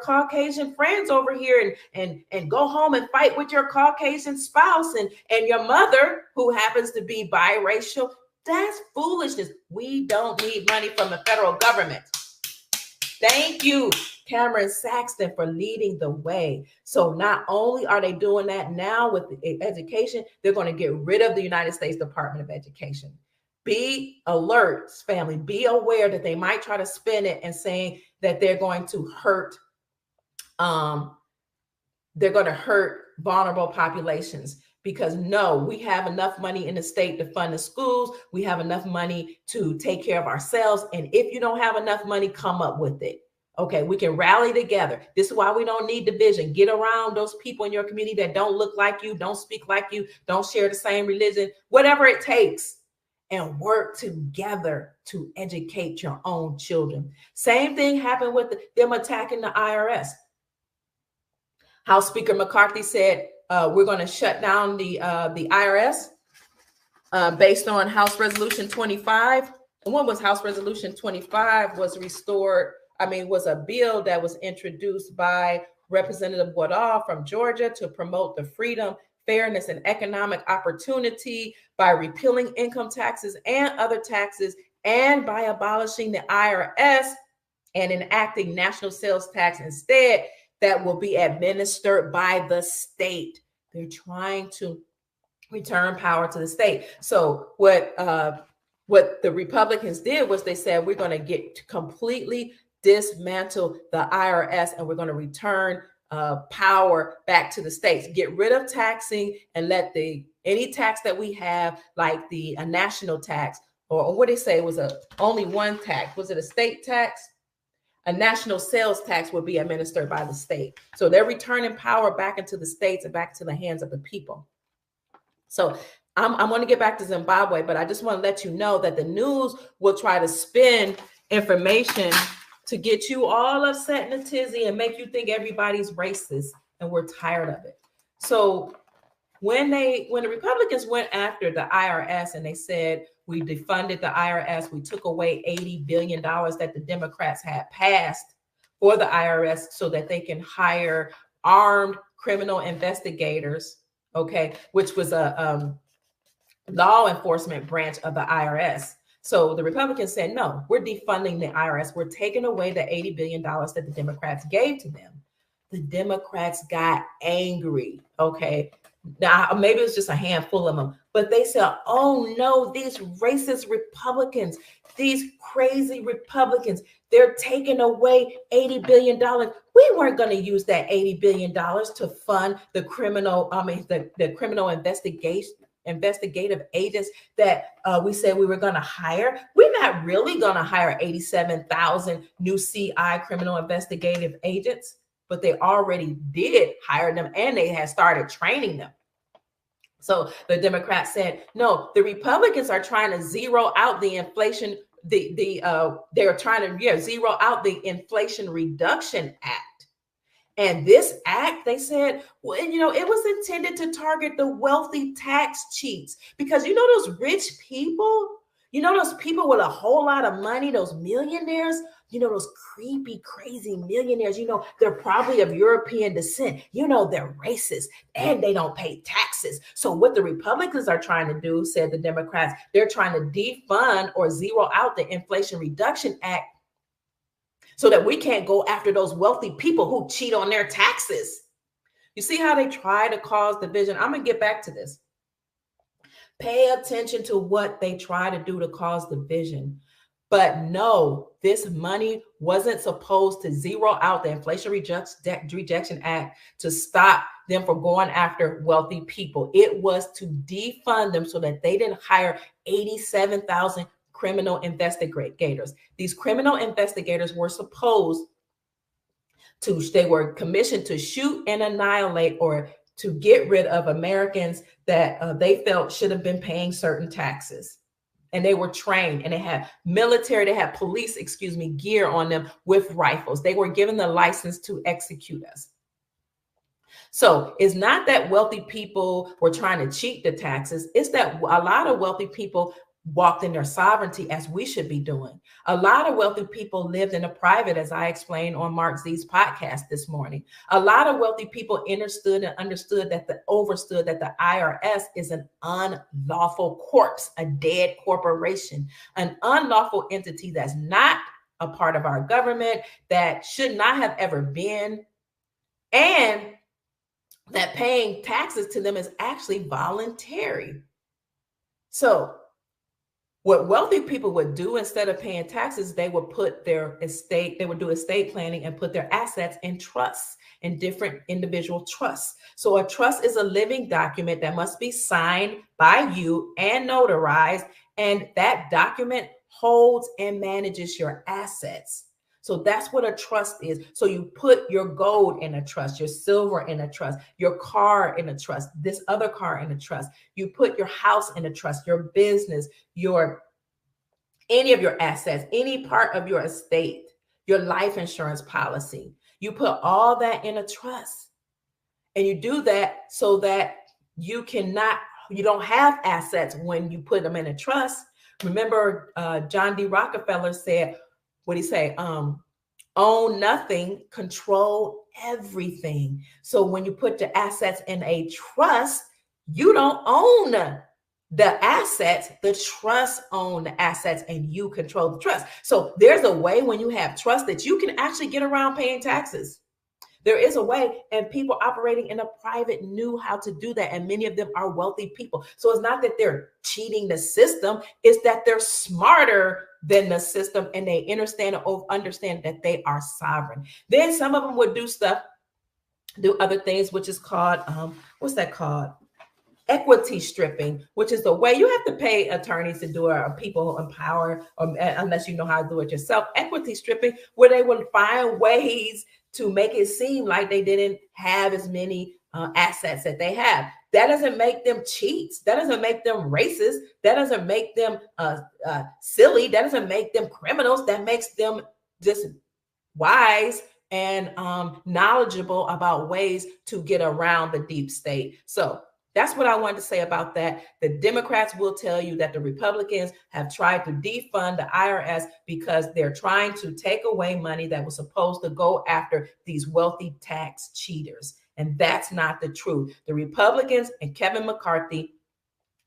Caucasian friends over here and go home and fight with your Caucasian spouse and your mother who happens to be biracial. That's foolishness. We don't need money from the federal government. Thank you, Cameron Sexton, for leading the way. So not only are they doing that now with education, they're going to get rid of the United States Department of Education. Be alert, family. Be aware that they might try to spin it and saying that they're going to hurt vulnerable populations. Because no, we have enough money in the state to fund the schools. We have enough money to take care of ourselves. And if you don't have enough money, come up with it. Okay, we can rally together. This is why we don't need division. Get around those people in your community that don't look like you, don't speak like you, don't share the same religion, whatever it takes, and work together to educate your own children. Same thing happened with them attacking the IRS. House Speaker McCarthy said, we're going to shut down the IRS based on House Resolution 25. And what was House Resolution 25 was a bill that was introduced by Representative Goodall from Georgia to promote the freedom, fairness, and economic opportunity by repealing income taxes and other taxes and by abolishing the IRS and enacting national sales tax instead. That will be administered by the state. They're trying to return power to the state. So what the Republicans did was they said, we're going to completely dismantle the IRS and we're going to return power back to the states. Get rid of taxing and let any tax that we have, like a national tax, or what they say was only one tax. Was it a state tax? A national sales tax will be administered by the state. So they're returning power back into the states and back to the hands of the people. So I'm going to get back to Zimbabwe, but I just want to let you know that the news will try to spin information to get you all upset in a tizzy and make you think everybody's racist, and we're tired of it. So when the Republicans went after the IRS and they said, we defunded the IRS, we took away $80 billion that the Democrats had passed for the IRS so that they can hire armed criminal investigators, okay, which was a law enforcement branch of the IRS. So the Republicans said, no, we're defunding the IRS. We're taking away the $80 billion that the Democrats gave to them. The Democrats got angry, okay? Now, maybe it was just a handful of them, but they said, oh no, these racist Republicans, these crazy Republicans, they're taking away $80 billion. We weren't going to use that $80 billion to fund the criminal, the criminal investigative agents that we said we were going to hire. We're not really going to hire 87,000 new CI criminal investigative agents, but they already did hire them and they had started training them. So the Democrats said, no, the Republicans are trying to zero out the inflation. They're trying to zero out the Inflation Reduction Act. And this act, they said, well, it was intended to target the wealthy tax cheats, because those rich people, those people with a whole lot of money, those millionaires, those creepy, crazy millionaires, they're probably of European descent, they're racist and they don't pay taxes. So what the Republicans are trying to do, said the Democrats, they're trying to defund or zero out the Inflation Reduction Act so that we can't go after those wealthy people who cheat on their taxes. You see how they try to cause division? I'm going to get back to this. Pay attention to what they try to do to cause division. But no, this money wasn't supposed to zero out the Inflation Reduction Act to stop them from going after wealthy people. It was to defund them so that they didn't hire 87,000 criminal investigators. These criminal investigators were they were commissioned to shoot and annihilate or to get rid of Americans that they felt should have been paying certain taxes. And they were trained, and they had police, gear on them with rifles. They were given the license to execute us. So it's not that wealthy people were trying to cheat the taxes. It's that a lot of wealthy people walked in their sovereignty, as we should be doing. A lot of wealthy people lived in the private, as I explained on Mark Z's podcast this morning. A lot of wealthy people understood that the IRS is an unlawful corpse, a dead corporation, an unlawful entity that's not a part of our government, that should not have ever been, and that paying taxes to them is actually voluntary. So what wealthy people would do instead of paying taxes, they would do estate planning and put their assets in trusts, in different individual trusts. So a trust is a living document that must be signed by you and notarized, and that document holds and manages your assets. So that's what a trust is. So you put your gold in a trust, your silver in a trust, your car in a trust, this other car in a trust. You put your house in a trust, your business, any of your assets, any part of your estate, your life insurance policy. You put all that in a trust. And you do that so that you don't have assets when you put them in a trust. Remember, John D. Rockefeller said, what'd he say? Own nothing, control everything. So when you put the assets in a trust, you don't own the assets, the trust own the assets, and you control the trust. So there's a way when you have trust that you can actually get around paying taxes. There is a way, and people operating in a private knew how to do that. And many of them are wealthy people. So it's not that they're cheating the system. It's that they're smarter than the system, and they understand that they are sovereign. Then some of them would do other things, which is called, what's that called? Equity stripping, which is the way you have to pay attorneys to do it, or people in power, unless you know how to do it yourself. Equity stripping, where they would find ways to make it seem like they didn't have as many assets that they have. That doesn't make them cheats. That doesn't make them racist. That doesn't make them silly. That doesn't make them criminals. That makes them just wise and knowledgeable about ways to get around the deep state. So that's what I wanted to say about that. The Democrats will tell you that the Republicans have tried to defund the IRS because they're trying to take away money that was supposed to go after these wealthy tax cheaters. And that's not the truth. The Republicans and Kevin McCarthy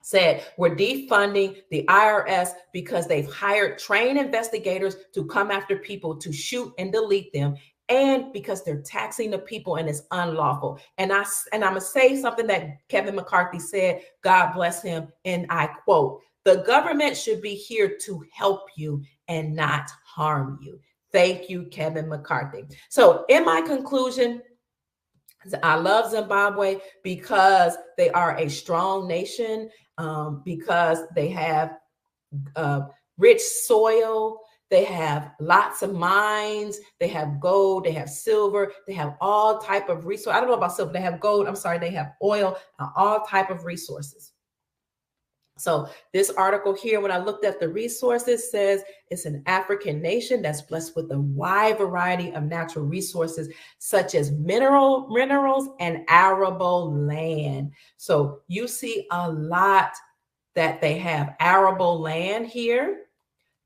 said we're defunding the IRS because they've hired trained investigators to come after people to shoot and delete them. and because they're taxing the people and it's unlawful. And I'm going to say something that Kevin McCarthy said, God bless him, and I quote, "The government should be here to help you and not harm you." Thank you, Kevin McCarthy. So in my conclusion, I love Zimbabwe because they are a strong nation, because they have rich soil, they have lots of mines, they have gold, they have silver, they have all type of resources. I don't know about silver, they have gold, I'm sorry, they have oil, all type of resources. So this article here, when I looked at the resources, says it's an African nation that's blessed with a wide variety of natural resources, such as minerals and arable land. So you see a lot that they have arable land here,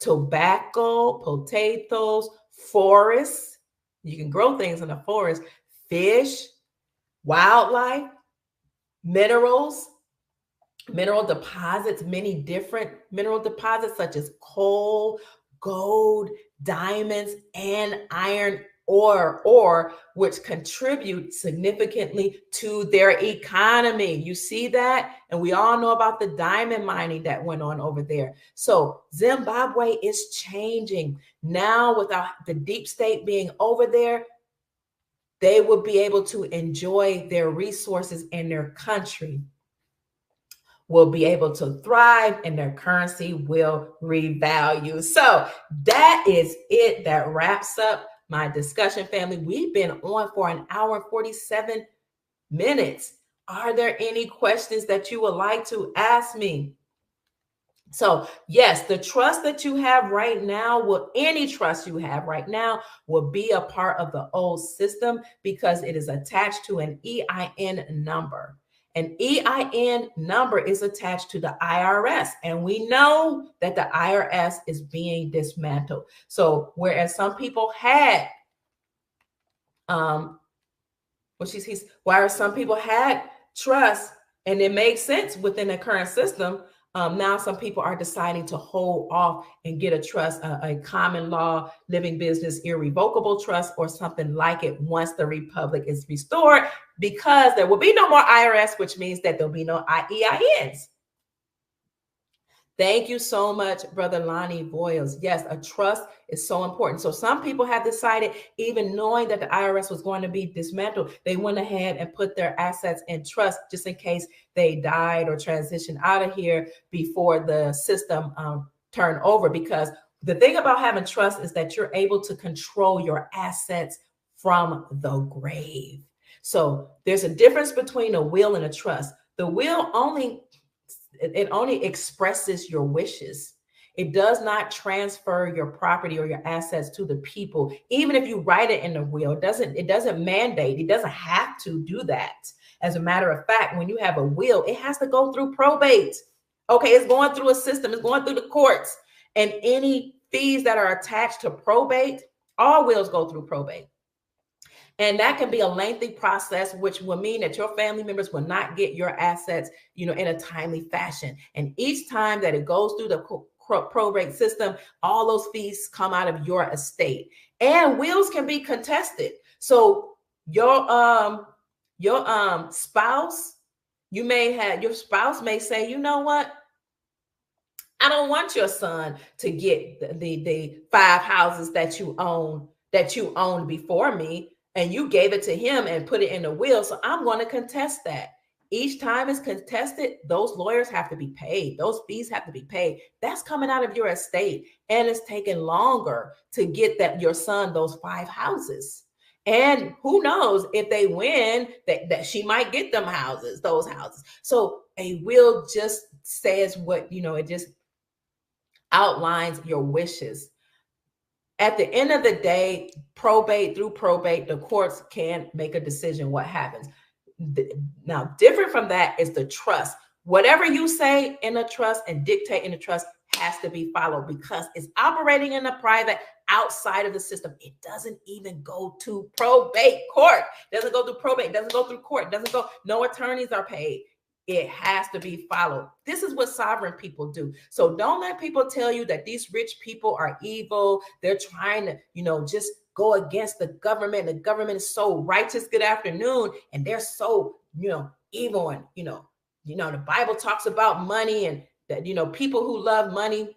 tobacco, potatoes, forests. You can grow things in the forest, fish, wildlife, minerals, mineral deposits, many different mineral deposits such as coal, gold, diamonds, and iron ore, which contribute significantly to their economy. You see that? And we all know about the diamond mining that went on over there. So Zimbabwe is changing. Now, without the deep state being over there, they will be able to enjoy their resources in their country, will be able to thrive, and their currency will revalue. So that is it. That wraps up my discussion, family. We've been on for an hour and 47 minutes. Are there any questions that you would like to ask me? So yes, the trust that you have right now, any trust you have right now will be a part of the old system because it is attached to an EIN number. An EIN number is attached to the IRS, and we know that the IRS is being dismantled. So whereas some people had, whereas some people had trust and it made sense within the current system, now some people are deciding to hold off and get a trust, a common law, living business, irrevocable trust, or something like it once the republic is restored, because there will be no more IRS, which means that there'll be no EINs. Thank you so much, Brother Lonnie Boyles. Yes, a trust is so important. So some people have decided, even knowing that the IRS was going to be dismantled, they went ahead and put their assets in trust just in case they died or transitioned out of here before the system turned over. Because the thing about having trust is that you're able to control your assets from the grave. So there's a difference between a will and a trust. The will only expresses your wishes. It does not transfer your property or your assets to the people. Even if you write it in the will, it doesn't mandate, it doesn't have to do that. As a matter of fact, when you have a will, it has to go through probate. Okay, it's going through a system, it's going through the courts, and any fees that are attached to probate, all wills go through probate. And that can be a lengthy process, which will mean that your family members will not get your assets, in a timely fashion. And each time that it goes through the probate system, all those fees come out of your estate. And wills can be contested. So your spouse, your spouse may say, you know what? I don't want your son to get the 5 houses that you owned before me. And you gave it to him and put it in the will. So I'm going to contest that. Each time it's contested, those lawyers have to be paid. Those fees have to be paid. That's coming out of your estate. And it's taking longer to get your son those 5 houses. And who knows, if they win, that she might get those houses. So a will just says what, it just outlines your wishes. At the end of the day, through probate, the courts can make a decision what happens. Now, different from that is the trust. Whatever you say in a trust and dictate in the trust has to be followed because it's operating in the private outside of the system. It doesn't even go to probate court. It doesn't go through probate. It doesn't go through court. No attorneys are paid. It has to be followed. This is what sovereign people do. So don't let people tell you that these rich people are evil. They're trying to, just go against the government. The government is so righteous. Good afternoon. And they're so, evil. And, the Bible talks about money and that, people who love money,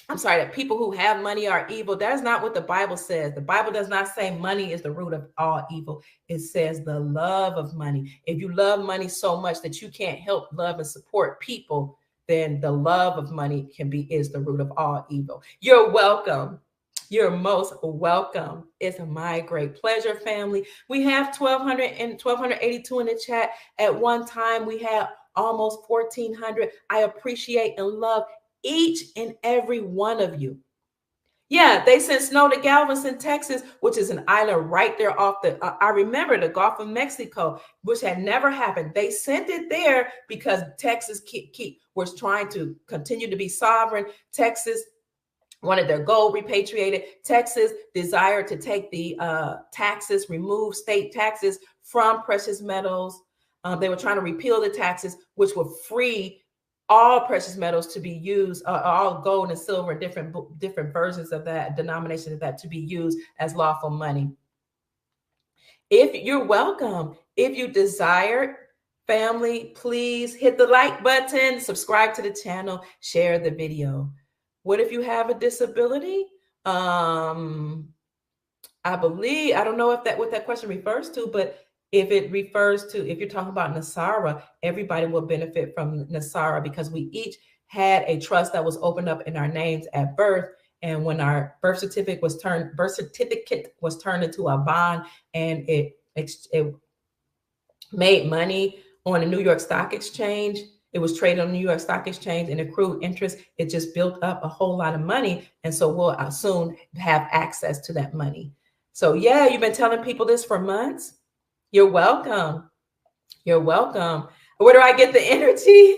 that people who have money are evil. That is not what the Bible says. The Bible does not say money is the root of all evil. It says the love of money. If you love money so much that you can't help love and support people, then the love of money is the root of all evil. You're welcome. You're most welcome. It's my great pleasure, family. We have 1,282 in the chat. At one time, we had almost 1,400. I appreciate and love each and every one of you. Yeah, they sent snow to Galveston, Texas, which is an island right there off I remember the Gulf of Mexico, which had never happened. They sent it there because Texas was trying to continue to be sovereign. Texas wanted their gold repatriated. Texas desired to take the taxes, remove state taxes from precious metals. They were trying to repeal the taxes, which would free all precious metals to be used, all gold and silver, different versions of that, denominations of that, to be used as lawful money. If you're welcome, if you desire, family, please hit the like button, subscribe to the channel, share the video. What if you have a disability? I don't know what that question refers to, but if it refers to, if you're talking about NESARA, everybody will benefit from NESARA because we each had a trust that was opened up in our names at birth. And when our birth certificate was turned into a bond, and it made money on the New York Stock Exchange. It was traded on the New York Stock Exchange and accrued interest. It just built up a whole lot of money. And so we'll soon have access to that money. So yeah, you've been telling people this for months. You're welcome. You're welcome. Where do I get the energy?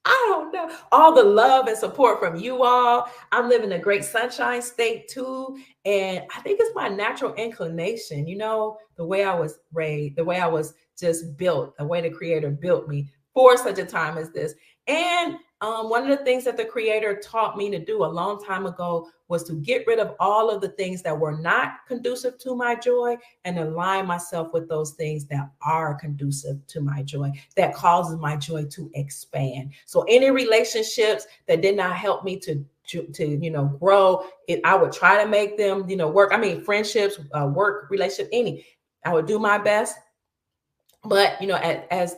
I don't know. All the love and support from you all. I'm living a great sunshine state too. And I think it's my natural inclination, the way I was raised, the way I was just built, the way the Creator built me for such a time as this. And one of the things that the Creator taught me to do a long time ago was to get rid of all of the things that were not conducive to my joy and align myself with those things that are conducive to my joy, that causes my joy to expand. So any relationships that did not help me to grow, I would try to make them, work. I mean, friendships, work, relationship, I would do my best. But, as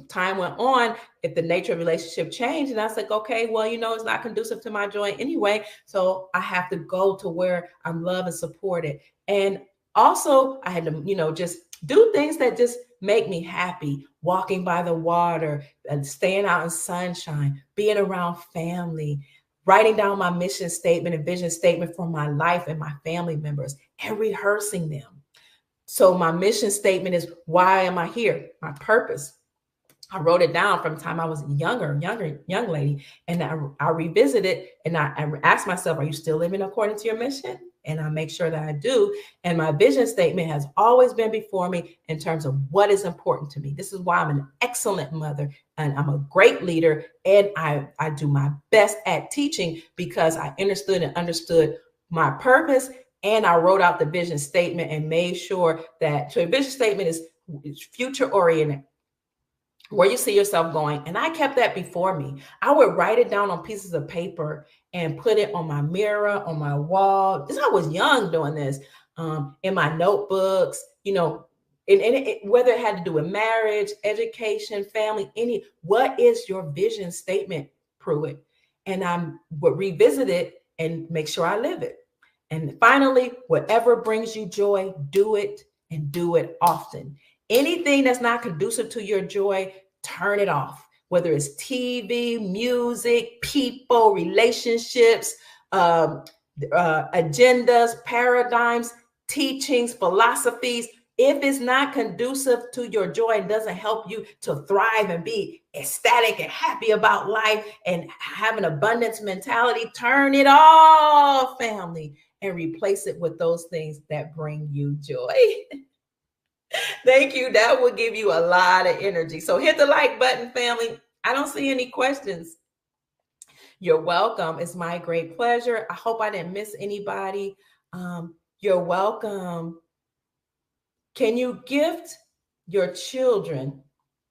time went on, if the nature of relationship changed, and I was like, okay, well, it's not conducive to my joy anyway. So I have to go to where I'm loved and supported. And also I had to, just do things that just make me happy, walking by the water and staying out in sunshine, being around family, writing down my mission statement and vision statement for my life and my family members and rehearsing them. So my mission statement is, why am I here? My purpose. I wrote it down from the time I was young lady. And I revisit it and I ask myself, are you still living according to your mission? And I make sure that I do. And my vision statement has always been before me in terms of what is important to me. This is why I'm an excellent mother and I'm a great leader. And I do my best at teaching because I understood my purpose. And I wrote out the vision statement and made sure that a vision statement is future oriented, where you see yourself going. And I kept that before me. I would write it down on pieces of paper and put it on my mirror, on my wall. I was young doing this, in my notebooks, whether it had to do with marriage, education, family, what is your vision statement, Pruitt? And I would revisit it and make sure I live it. And finally, whatever brings you joy, do it and do it often. Anything that's not conducive to your joy, turn it off. Whether it's TV, music, people, relationships, agendas, paradigms, teachings, philosophies. If it's not conducive to your joy and doesn't help you to thrive and be ecstatic and happy about life and have an abundance mentality, turn it off, family, and replace it with those things that bring you joy. Thank you. That will give you a lot of energy. So hit the like button, family. I don't see any questions. You're welcome. It's my great pleasure. I hope I didn't miss anybody. You're welcome. Can you gift your children?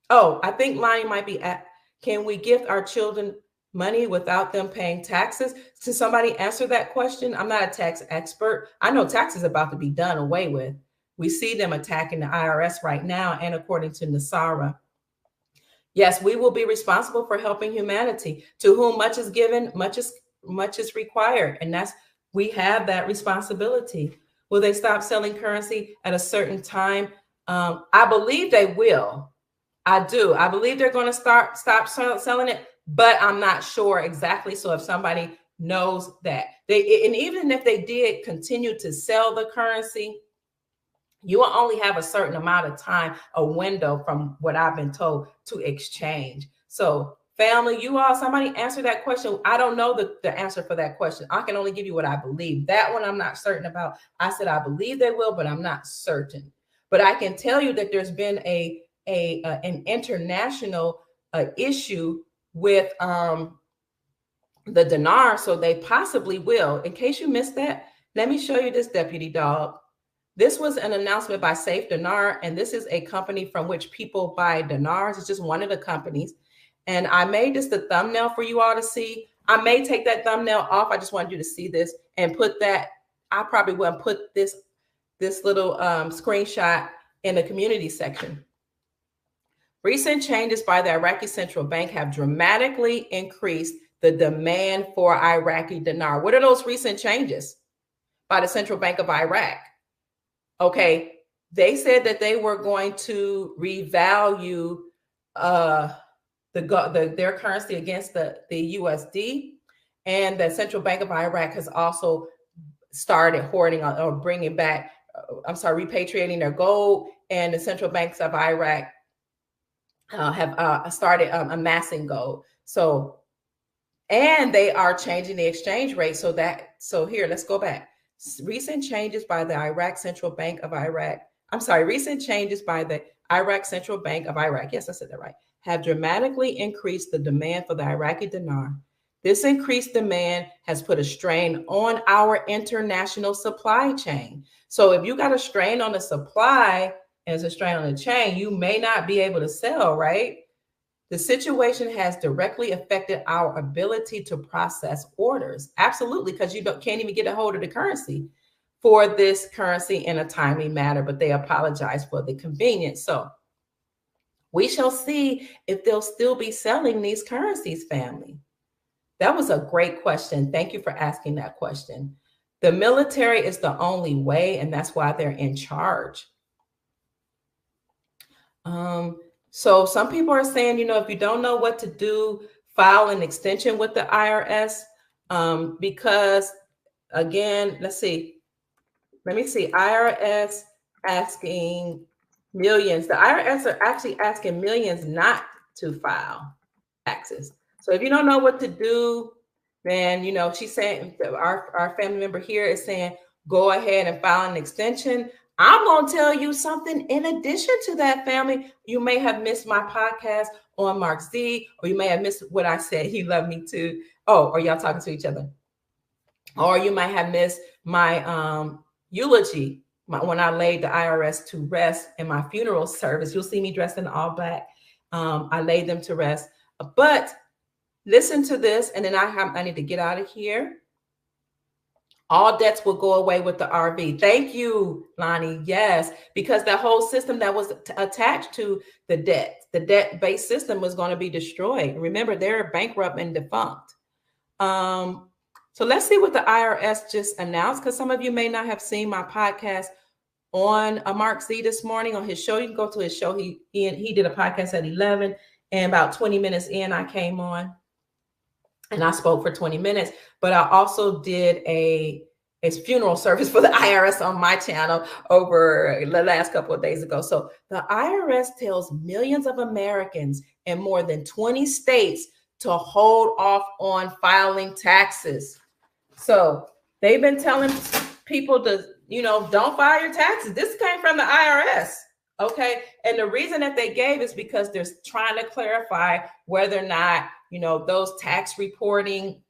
Oh, I think Lonnie might be at, can we gift our children money without them paying taxes? Can somebody answer that question? I'm not a tax expert. I know taxes about to be done away with. We see them attacking the IRS right now, and according to Nasara, yes, we will be responsible for helping humanity. To whom much is given, much is required, and that's, we have that responsibility. Will they stop selling currency at a certain time? I believe they will. I do. I believe they're going to stop selling it, but I'm not sure exactly. So if somebody knows that, and even if they did continue to sell the currency, you will only have a certain amount of time, a window from what I've been told, to exchange. So family, you all, somebody answer that question. I don't know the answer for that question. I can only give you what I believe. That one I'm not certain about. I said I believe they will, but I'm not certain. But I can tell you that there's been an international issue with the dinar, so they possibly will. In case you missed that, let me show you this, Deputy Dog. This was an announcement by Safe Dinar, and this is a company from which people buy dinars. It's just one of the companies. And I made this the thumbnail for you all to see. I may take that thumbnail off. I just wanted you to see this and put that. I probably will put this little screenshot in the community section. Recent changes by the Iraqi Central Bank have dramatically increased the demand for Iraqi dinar. What are those recent changes by the Central Bank of Iraq? Okay, they said that they were going to revalue their currency against the USD, and the Central Bank of Iraq has also started hoarding or bringing back, repatriating their gold, and the central banks of Iraq have started amassing gold. So, and they are changing the exchange rate. So here, let's go back. Recent changes by the Iraq Central Bank of Iraq. Recent changes by the Iraq Central Bank of Iraq. Yes, I said that right. Have dramatically increased the demand for the Iraqi dinar. This increased demand has put a strain on our international supply chain. So if you got a strain on the supply and it's a strain on the chain, you may not be able to sell, right? The situation has directly affected our ability to process orders. Absolutely, because you can't even get a hold of the currency for this currency in a timely manner, but they apologize for the convenience. So we shall see if they'll still be selling these currencies, family. That was a great question. Thank you for asking that question. The military is the only way, and that's why they're in charge. So some people are saying, if you don't know what to do, file an extension with the IRS, because again, let me see, IRS asking millions. The IRS are actually asking millions not to file taxes. So if you don't know what to do, then, she's saying, our family member here is saying, go ahead and file an extension. I'm going to tell you something in addition to that, family. You may have missed my podcast on Mark Z, or you may have missed what I said. He loved me too. Oh, or y'all talking to each other. Or you might have missed my eulogy when I laid the IRS to rest in my funeral service. You'll see me dressed in all black. I laid them to rest. But listen to this, and then I need to get out of here. All debts will go away with the RV. Thank you, Lonnie. Yes, because the whole system that was attached to the debt-based system was going to be destroyed. Remember, they're bankrupt and defunct. So let's see what the IRS just announced, because some of you may not have seen my podcast on Mark Z this morning on his show. You can go to his show. He did a podcast at 11, and about 20 minutes in, I came on. And I spoke for 20 minutes, but I also did a funeral service for the IRS on my channel over the last couple of days ago. So the IRS tells millions of Americans in more than 20 states to hold off on filing taxes. So they've been telling people to, don't file your taxes. This came from the IRS. Okay. And the reason that they gave is because they're trying to clarify whether or not, those tax reporting,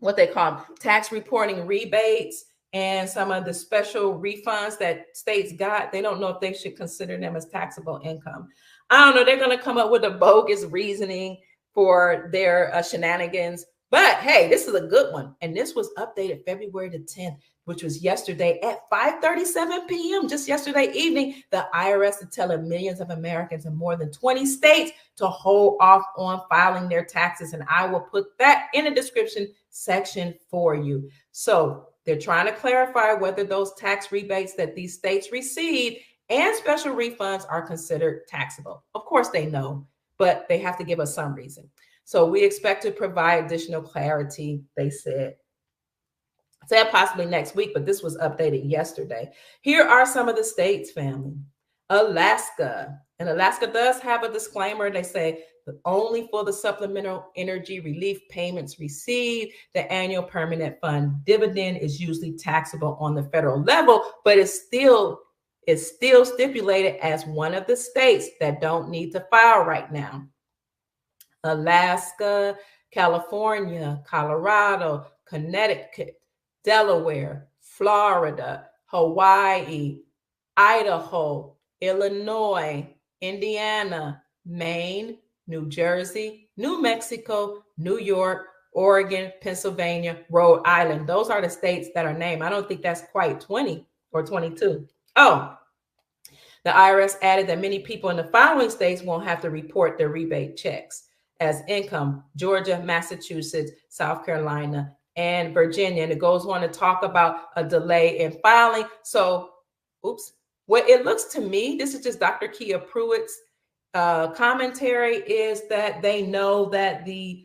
what they call tax reporting rebates and some of the special refunds that states got, they don't know if they should consider them as taxable income. I don't know. They're going to come up with a bogus reasoning for their shenanigans. But hey, this is a good one. And this was updated February the 10th, which was yesterday at 5:37 p.m. Just yesterday evening, the IRS is telling millions of Americans in more than 20 states to hold off on filing their taxes. And I will put that in the description section for you. So they're trying to clarify whether those tax rebates that these states receive and special refunds are considered taxable. Of course they know, but they have to give us some reason. So we expect to provide additional clarity, they said possibly next week, but this was updated yesterday. Here are some of the states, family. Alaska. And Alaska does have a disclaimer. They say that only for the supplemental energy relief payments received, the annual permanent fund dividend is usually taxable on the federal level, but it's still stipulated as one of the states that don't need to file right now. Alaska, California, Colorado, Connecticut, Delaware, Florida, Hawaii, Idaho, Illinois, Indiana, Maine, New Jersey, New Mexico, New York, Oregon, Pennsylvania, Rhode Island. Those are the states that are named. I don't think that's quite 20 or 22. Oh, the IRS added that many people in the following states won't have to report their rebate checks as income: Georgia, Massachusetts, South Carolina, and Virginia. And it goes on to talk about a delay in filing. So, what it looks to me, this is just Dr. Kia Pruitt's commentary, is that they know that the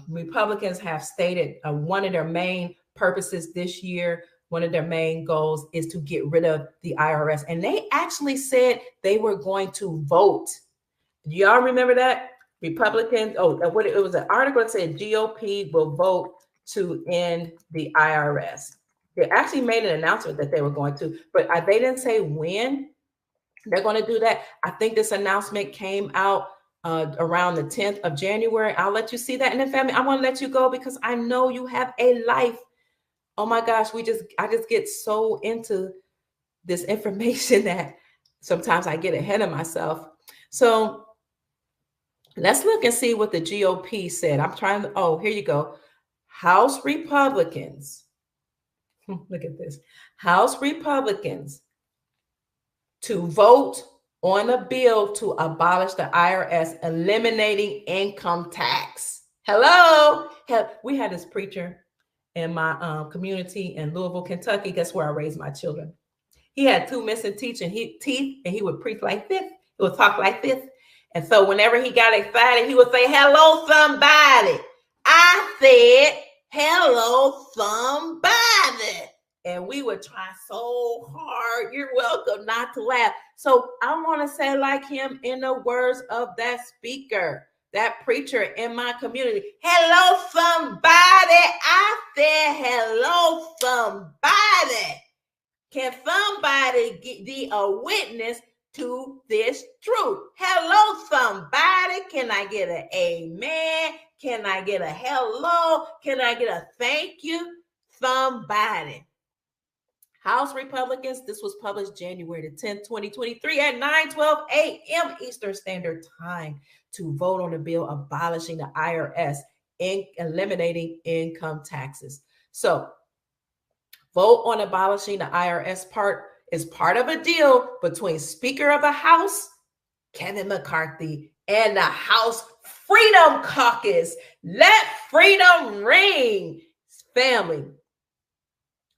Republicans have stated one of their main purposes this year, one of their main goals is to get rid of the IRS. And they actually said they were going to vote. Do y'all remember that? Republicans, it was an article that said GOP will vote to end the IRS. They actually made an announcement that they were going to, but they didn't say when they're going to do that. I think this announcement came out around the 10th of January. I'll let you see that. And then, family, I want to let you go because I know you have a life. Oh my gosh, I just get so into this information that sometimes I get ahead of myself. So let's look and see what the GOP said. Here you go. House Republicans. Look at this. House Republicans to vote on a bill to abolish the IRS, eliminating income tax. Hello. We had this preacher in my community in Louisville, Kentucky. Guess where I raised my children? He had two missing teeth, and he would preach like this. He would talk like this. And so whenever he got excited, he would say, "Hello, somebody." I said, "Hello, somebody." And we would try so hard, you're welcome, not to laugh. So I want to say like him in the words of that speaker, that preacher in my community. "Hello, somebody." I said, "Hello, somebody." Can somebody be a witness to this truth? Hello, somebody. Can I get an amen? Can I get a hello? Can I get a thank you? Somebody. House Republicans, this was published January the 10th, 2023 at 9:12 a.m. Eastern Standard Time to vote on a bill abolishing the IRS and eliminating income taxes. So vote on abolishing the IRS is part of a deal between Speaker of the House, Kevin McCarthy, and the House Freedom Caucus. Let freedom ring, family.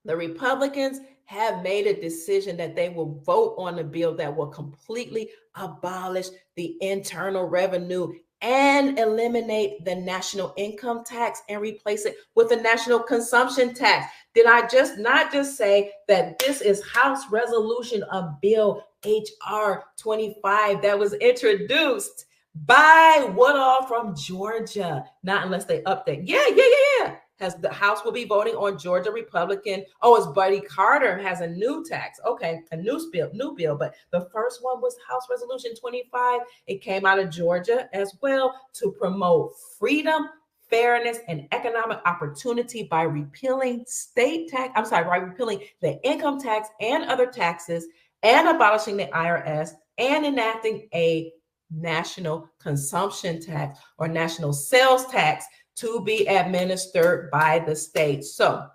The Republicans have made a decision that they will vote on a bill that will completely abolish the Internal Revenue and eliminate the national income tax and replace it with a national consumption tax. Did I not just say that this is House Resolution of Bill HR 25 that was introduced by Woodall from Georgia? Not unless they update. Yeah. The House will be voting on Georgia Republican. It's Buddy Carter has a new tax. Okay, a new bill. But the first one was House Resolution 25. It came out of Georgia as well to promote freedom, fairness, and economic opportunity by repealing by repealing the income tax and other taxes and abolishing the IRS and enacting a national consumption tax or national sales tax to be administered by the state. So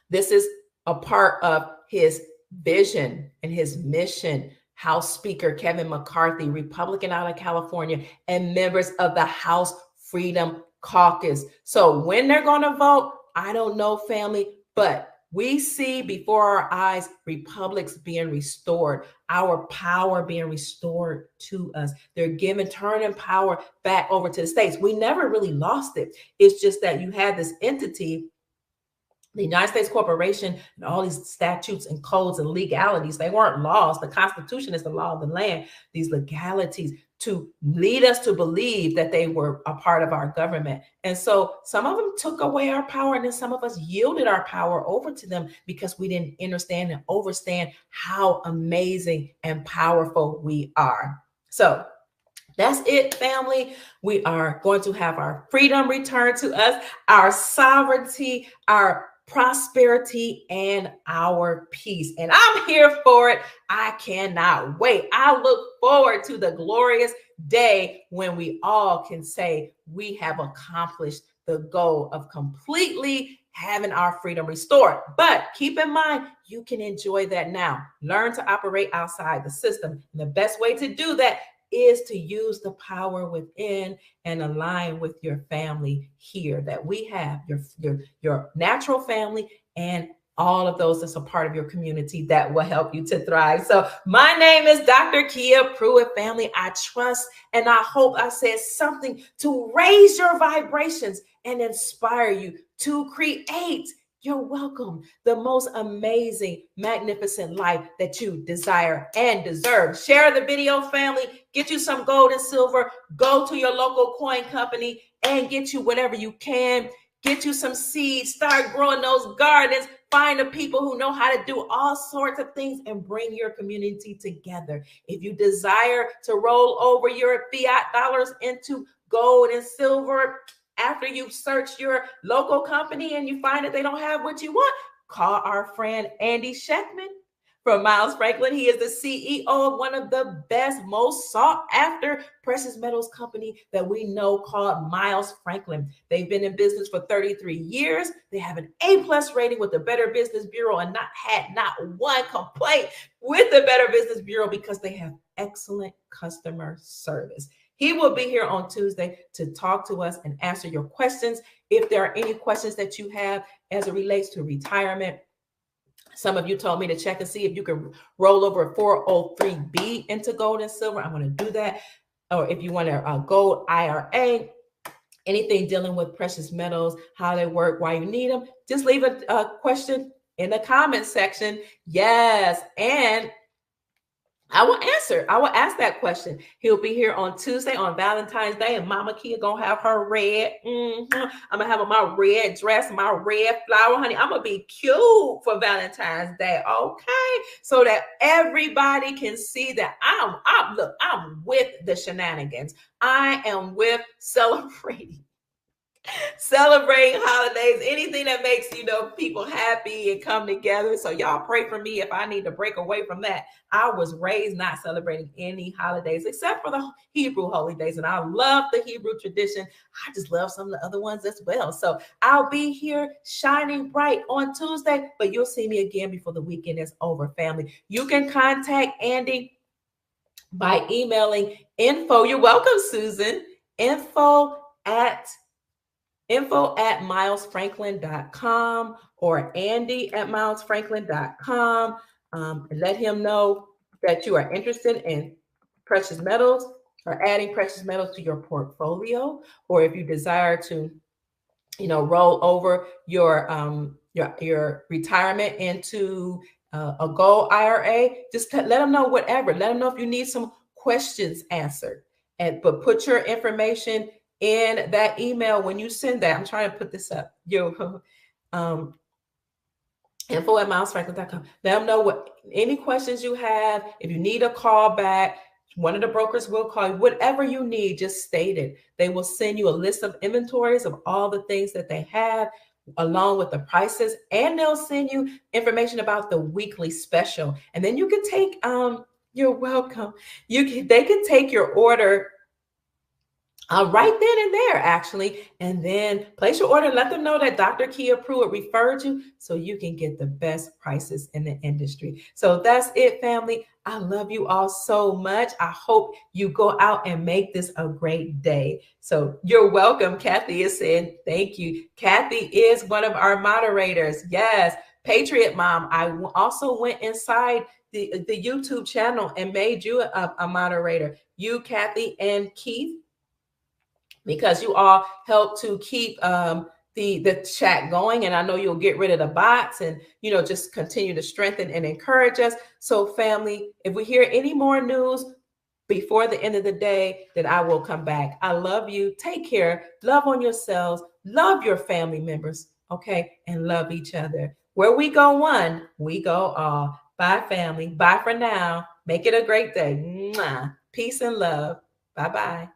this is a part of his vision and his mission. House Speaker Kevin McCarthy, Republican out of California, and members of the House Freedom Caucus. So when they're going to vote, I don't know, family, but we see before our eyes republics being restored, our power being restored to us. They're turning power back over to the states. We never really lost it. It's just that you had this entity, the United States Corporation, and all these statutes and codes and legalities, they weren't laws. The Constitution is the law of the land. These legalities to lead us to believe that they were a part of our government. And so some of them took away our power, and then some of us yielded our power over to them because we didn't understand and understand how amazing and powerful we are. So that's it, family. We are going to have our freedom returned to us, our sovereignty, our prosperity, and our peace. And I'm here for it. I cannot wait. I look forward to the glorious day when we all can say we have accomplished the goal of completely having our freedom restored. But keep in mind, you can enjoy that now. Learn to operate outside the system. And the best way to do that is to use the power within and align with your family here that we have, your natural family and all of those that's a part of your community that will help you to thrive. So my name is Dr. Kia Pruitt, family. I trust and I hope I said something to raise your vibrations and inspire you to create, you're welcome, the most amazing, magnificent life that you desire and deserve. Share the video, family. Get you some gold and silver. Go to your local coin company and get you whatever you can. Get you some seeds. Start growing those gardens. Find the people who know how to do all sorts of things and bring your community together. If you desire to roll over your fiat dollars into gold and silver, after you've searched your local company and you find that they don't have what you want, call our friend Andy Sheckman from Miles Franklin. He is the CEO of one of the best, most sought after precious metals company that we know called Miles Franklin. They've been in business for 33 years. They have an A+ rating with the Better Business Bureau and not one complaint with the Better Business Bureau because they have excellent customer service. He will be here on Tuesday to talk to us and answer your questions. If there are any questions that you have as it relates to retirement, some of you told me to check and see if you can roll over a 403B into gold and silver. I'm going to do that. Or if you want a gold IRA, anything dealing with precious metals, how they work, why you need them, just leave a question in the comment section. Yes. And I will answer. I will ask that question. He'll be here on Tuesday on Valentine's Day, and Mama Kia gonna have her red. I'm gonna have on my red dress, my red flower, honey. I'm gonna be cute for Valentine's Day, okay? So that everybody can see that I'm with the shenanigans. I am with celebrating holidays, anything that makes, people happy and come together. So y'all pray for me if I need to break away from that. I was raised not celebrating any holidays except for the Hebrew holy days. And I love the Hebrew tradition. I just love some of the other ones as well. So I'll be here shining bright on Tuesday, but you'll see me again before the weekend is over, family. You can contact Andy by emailing info. You're welcome, Susan. info@milesfranklin.com or Andy@milesfranklin.com. And let him know that you are interested in precious metals or adding precious metals to your portfolio, or if you desire to, roll over your retirement into a gold IRA. Just let them know whatever. Let them know if you need some questions answered, but put your information in that email when you send that. I'm trying to put this up. Info@milesfranklin.com. Let them know any questions you have. If you need a call back, One of the brokers will call you. Whatever you need, just state it. They will send you a list of inventories of all the things that they have, along with the prices, and they'll send you information about the weekly special. And then you can take you're welcome. They can take your order right then and there, actually, and then place your order and let them know that Dr. Kia Pruitt referred you so you can get the best prices in the industry. So that's it, family. I love you all so much. I hope you go out and make this a great day. So you're welcome. Kathy is saying thank you. Kathy is one of our moderators. Yes, Patriot Mom. I also went inside the YouTube channel and made you a moderator. You, Kathy, and Keith, because you all help to keep the chat going, and I know you'll get rid of the bots and just continue to strengthen and encourage us. So family, if we hear any more news before the end of the day, then I will come back. I love you. Take care. Love on yourselves. Love your family members. Okay, and love each other. Where we go one, we go all. Bye, family. Bye for now. Make it a great day. Mwah. Peace and love. Bye-bye.